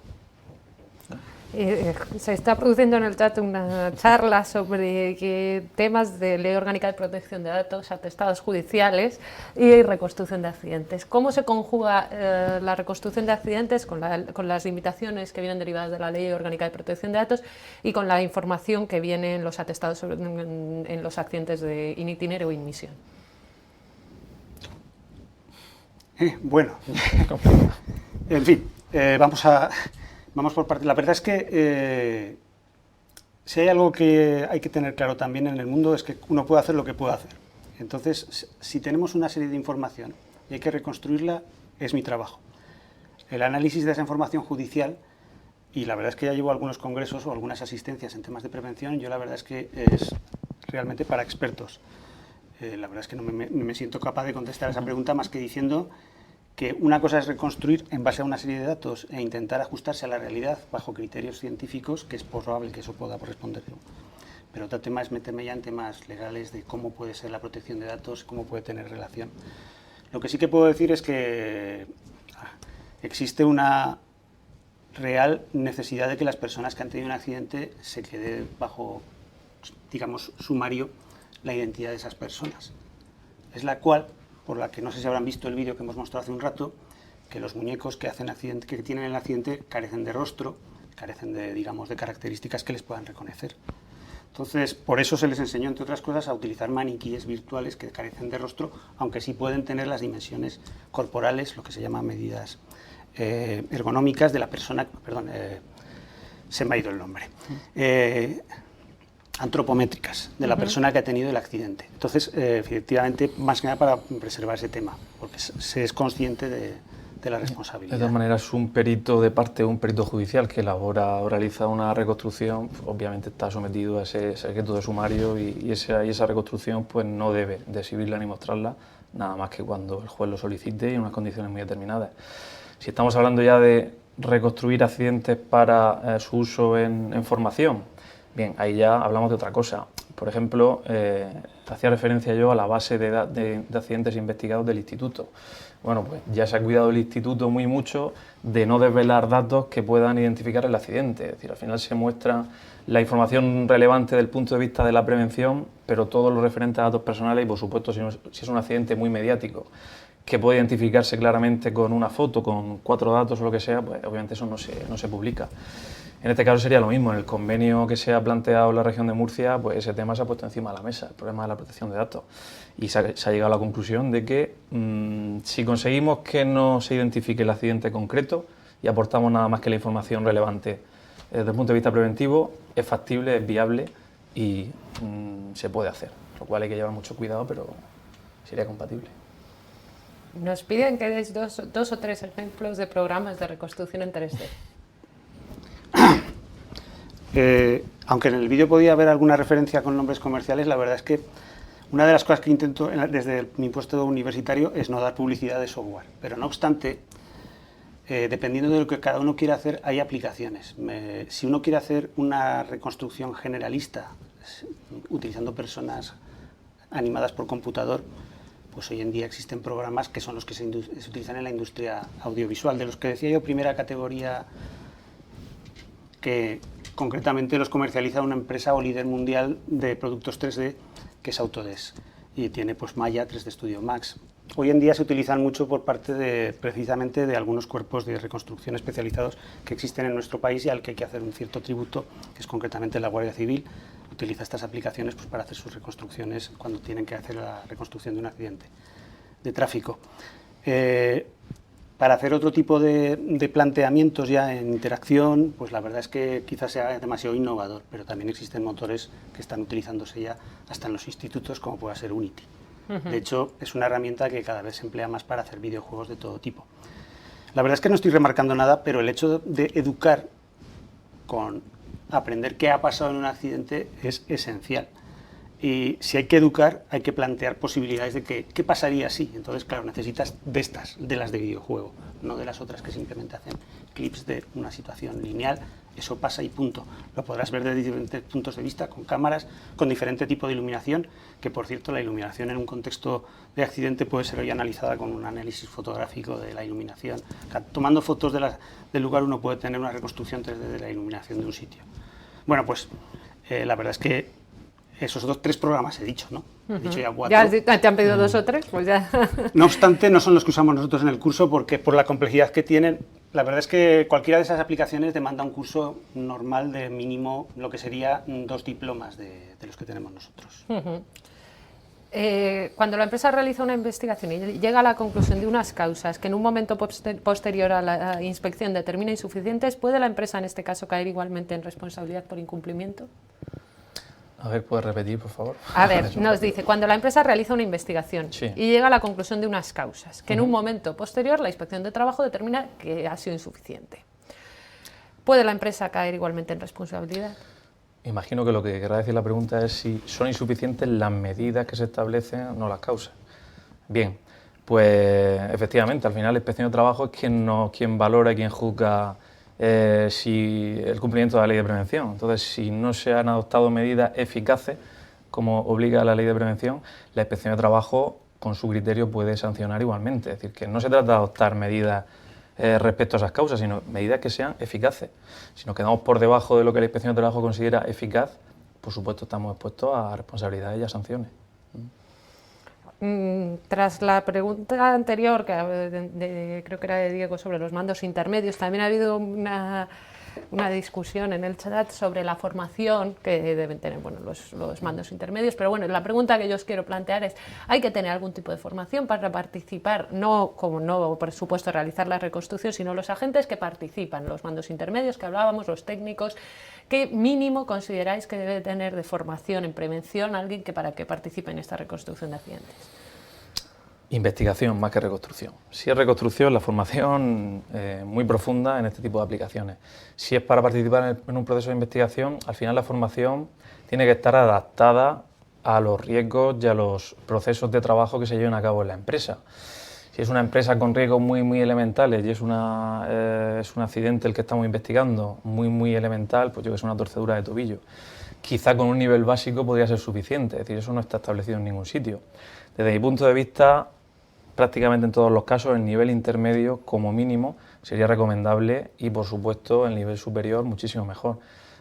Speaker 1: Se está produciendo en el chat una charla sobre temas de Ley Orgánica de Protección de Datos, atestados judiciales y reconstrucción de accidentes. ¿Cómo se conjuga la reconstrucción de accidentes con las limitaciones que vienen derivadas de la Ley Orgánica de Protección de Datos y con la información que viene en los atestados en los accidentes de in itinere o in misión?
Speaker 3: Bueno, en fin, vamos por partes. La verdad es que si hay algo que hay que tener claro también en el mundo es que uno puede hacer lo que puede hacer. Entonces, si tenemos una serie de información y hay que reconstruirla, es mi trabajo. El análisis de esa información judicial, y la verdad es que ya llevo algunos congresos o algunas asistencias en temas de prevención, yo la verdad es que es realmente para expertos. La verdad es que no me siento capaz de contestar a esa pregunta más que diciendo que una cosa es reconstruir en base a una serie de datos e intentar ajustarse a la realidad bajo criterios científicos, que es probable que eso pueda responder yo. Pero otro tema es meterme ya en temas legales de cómo puede ser la protección de datos, cómo puede tener relación. Lo que sí que puedo decir es que existe una real necesidad de que las personas que han tenido un accidente se quede bajo, digamos, sumario la identidad de esas personas. Es la cual, por la que no sé si habrán visto el vídeo que hemos mostrado hace un rato, que los muñecos que tienen el accidente carecen de rostro, carecen de, digamos, de características que les puedan reconocer. Entonces, por eso se les enseñó, entre otras cosas, a utilizar maniquíes virtuales que carecen de rostro, aunque sí pueden tener las dimensiones corporales, lo que se llama medidas ergonómicas de la persona. Perdón, se me ha ido el nombre. antropométricas de la persona que ha tenido el accidente. Entonces, efectivamente, más que nada para preservar ese tema, porque se es consciente de la responsabilidad.
Speaker 2: De todas maneras, un perito de parte de un perito judicial que elabora o realiza una reconstrucción, obviamente está sometido a ese secreto de sumario y esa reconstrucción pues no debe de exhibirla ni mostrarla, nada más que cuando el juez lo solicite y en unas condiciones muy determinadas. Si estamos hablando ya de reconstruir accidentes para su uso en formación, bien, ahí ya hablamos de otra cosa. Por ejemplo, hacía referencia yo a la base de accidentes investigados del instituto. Bueno, pues ya se ha cuidado el instituto muy mucho de no desvelar datos que puedan identificar el accidente. Es decir, al final se muestra la información relevante del punto de vista de la prevención, pero todo lo referente a datos personales y, por supuesto, si es un accidente muy mediático, que puede identificarse claramente con una foto, con 4 datos o lo que sea, pues obviamente eso no se publica. En este caso sería lo mismo, en el convenio que se ha planteado en la región de Murcia, pues ese tema se ha puesto encima de la mesa, el problema de la protección de datos. Y se ha llegado a la conclusión de que si conseguimos que no se identifique el accidente concreto y aportamos nada más que la información relevante desde el punto de vista preventivo, es factible, es viable y se puede hacer, lo cual hay que llevar mucho cuidado, pero sería compatible.
Speaker 1: Nos piden que deis dos o tres ejemplos de programas de reconstrucción en 3D.
Speaker 3: Aunque en el vídeo podía haber alguna referencia con nombres comerciales, la verdad es que una de las cosas que intento desde mi puesto universitario es no dar publicidad de software, pero no obstante, dependiendo de lo que cada uno quiera hacer, hay aplicaciones. Si uno quiere hacer una reconstrucción generalista utilizando personas animadas por computador, pues hoy en día existen programas que son los que se utilizan en la industria audiovisual. De los que decía yo, primera categoría, que concretamente los comercializa una empresa o líder mundial de productos 3D, que es Autodesk, y tiene pues Maya 3D Studio Max. Hoy en día se utilizan mucho por parte precisamente de algunos cuerpos de reconstrucción especializados que existen en nuestro país y al que hay que hacer un cierto tributo, que es concretamente la Guardia Civil. Utiliza estas aplicaciones pues, para hacer sus reconstrucciones cuando tienen que hacer la reconstrucción de un accidente de tráfico. Para hacer otro tipo de planteamientos ya en interacción, pues la verdad es que quizás sea demasiado innovador, pero también existen motores que están utilizándose ya hasta en los institutos, como pueda ser Unity. De hecho, es una herramienta que cada vez se emplea más para hacer videojuegos de todo tipo. La verdad es que no estoy remarcando nada, pero el hecho de educar con aprender qué ha pasado en un accidente es esencial. Y si hay que educar, hay que plantear posibilidades de qué pasaría si. Entonces, claro, necesitas de las de videojuego, no de las otras que simplemente hacen clips de una situación lineal. Eso pasa y punto. Lo podrás ver desde diferentes puntos de vista, con cámaras, con diferente tipo de iluminación, que por cierto la iluminación en un contexto de accidente puede ser hoy analizada con un análisis fotográfico de la iluminación. Tomando fotos del lugar uno puede tener una reconstrucción 3D de la iluminación de un sitio. Bueno, pues la verdad es que esos 3 programas he dicho, ¿no? He dicho ya 4.
Speaker 1: ¿Ya te han pedido 2 o 3? Pues ya.
Speaker 3: No obstante, no son los que usamos nosotros en el curso porque por la complejidad que tienen, la verdad es que cualquiera de esas aplicaciones demanda un curso normal de mínimo lo que sería 2 diplomas de los que tenemos nosotros.
Speaker 1: Cuando la empresa realiza una investigación y llega a la conclusión de unas causas que en un momento posterior a la inspección determina insuficientes, ¿puede la empresa en este caso caer igualmente en responsabilidad por incumplimiento?
Speaker 2: A ver, ¿puedes repetir, por favor?
Speaker 1: A ver, nos dice, cuando la empresa realiza una investigación y llega a la conclusión de unas causas, que en un momento posterior la inspección de trabajo determina que ha sido insuficiente, ¿puede la empresa caer igualmente en responsabilidad?
Speaker 2: Imagino que lo que querrá decir la pregunta es si son insuficientes las medidas que se establecen, no las causas. Bien, pues efectivamente, al final la inspección de trabajo es quien valora y quien juzga si el cumplimiento de la ley de prevención. Entonces, si no se han adoptado medidas eficaces, como obliga la ley de prevención, la inspección de trabajo, con su criterio, puede sancionar igualmente. Es decir, que no se trata de adoptar medidas respecto a esas causas, sino medidas que sean eficaces. Si nos quedamos por debajo de lo que la inspección de trabajo considera eficaz, por supuesto estamos expuestos a responsabilidades y a sanciones.
Speaker 1: Tras la pregunta anterior, creo que era de Diego, sobre los mandos intermedios, también ha habido una una discusión en el chat sobre la formación que deben tener los mandos intermedios, pero bueno, la pregunta que yo os quiero plantear es, ¿hay que tener algún tipo de formación para participar, no por supuesto realizar la reconstrucción, sino los agentes que participan, los mandos intermedios que hablábamos, los técnicos? ¿Qué mínimo consideráis que debe tener de formación en prevención alguien para que participe en esta reconstrucción de accidentes?
Speaker 2: Investigación más que reconstrucción. Si es reconstrucción, la formación muy profunda en este tipo de aplicaciones. Si es para participar en un proceso de investigación, al final la formación tiene que estar adaptada a los riesgos y a los procesos de trabajo que se lleven a cabo en la empresa. Si es una empresa con riesgos muy elementales y es un accidente el que estamos investigando muy elemental, pues yo que sé, una torcedura de tobillo, quizá con un nivel básico podría ser suficiente, es decir, eso no está establecido en ningún sitio. Desde mi punto de vista, prácticamente en todos los casos, el nivel intermedio, como mínimo, sería recomendable y, por supuesto, el nivel superior, muchísimo mejor.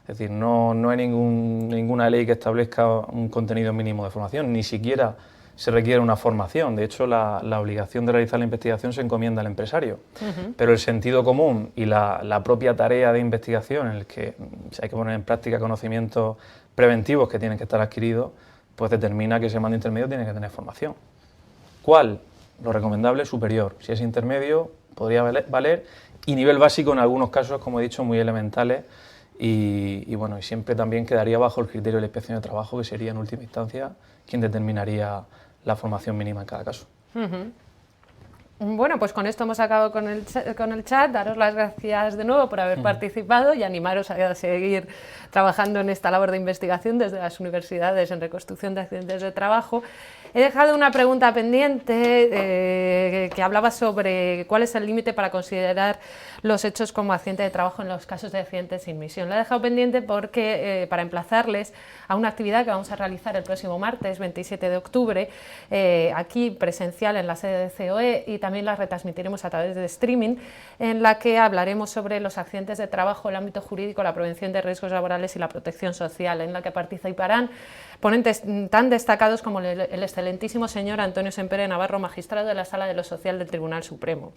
Speaker 2: Es decir, no hay ninguna ley que establezca un contenido mínimo de formación, ni siquiera se requiere una formación. De hecho, la obligación de realizar la investigación se encomienda al empresario. Pero el sentido común y la propia tarea de investigación, en el que hay que poner en práctica conocimientos preventivos que tienen que estar adquiridos, pues determina que ese mando intermedio tiene que tener formación. ¿Cuál? Lo recomendable es superior. Si es intermedio, podría valer, y nivel básico en algunos casos, como he dicho, muy elementales, y bueno, y siempre también quedaría bajo el criterio de la inspección de trabajo, que sería en última instancia quien determinaría la formación mínima en cada caso.
Speaker 1: Bueno, pues con esto hemos acabado con el chat. Daros las gracias de nuevo por haber participado y animaros a seguir trabajando en esta labor de investigación desde las universidades en reconstrucción de accidentes de trabajo. He dejado una pregunta pendiente que hablaba sobre cuál es el límite para considerar los hechos como accidente de trabajo en los casos de accidentes sin misión. La he dejado pendiente porque para emplazarles a una actividad que vamos a realizar el próximo martes 27 de octubre, aquí presencial en la sede de COE, y también la retransmitiremos a través de streaming, en la que hablaremos sobre los accidentes de trabajo, el ámbito jurídico, la prevención de riesgos laborales y la protección social, en la que participarán ponentes tan destacados como el excelentísimo señor Antonio Sempere Navarro, magistrado de la Sala de lo Social del Tribunal Supremo.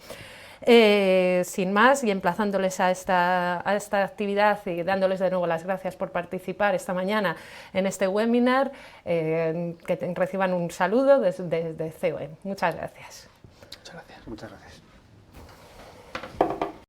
Speaker 1: Sin más, y emplazándoles a esta actividad y dándoles de nuevo las gracias por participar esta mañana en este webinar, que reciban un saludo desde COE. Muchas gracias.
Speaker 3: Muchas gracias.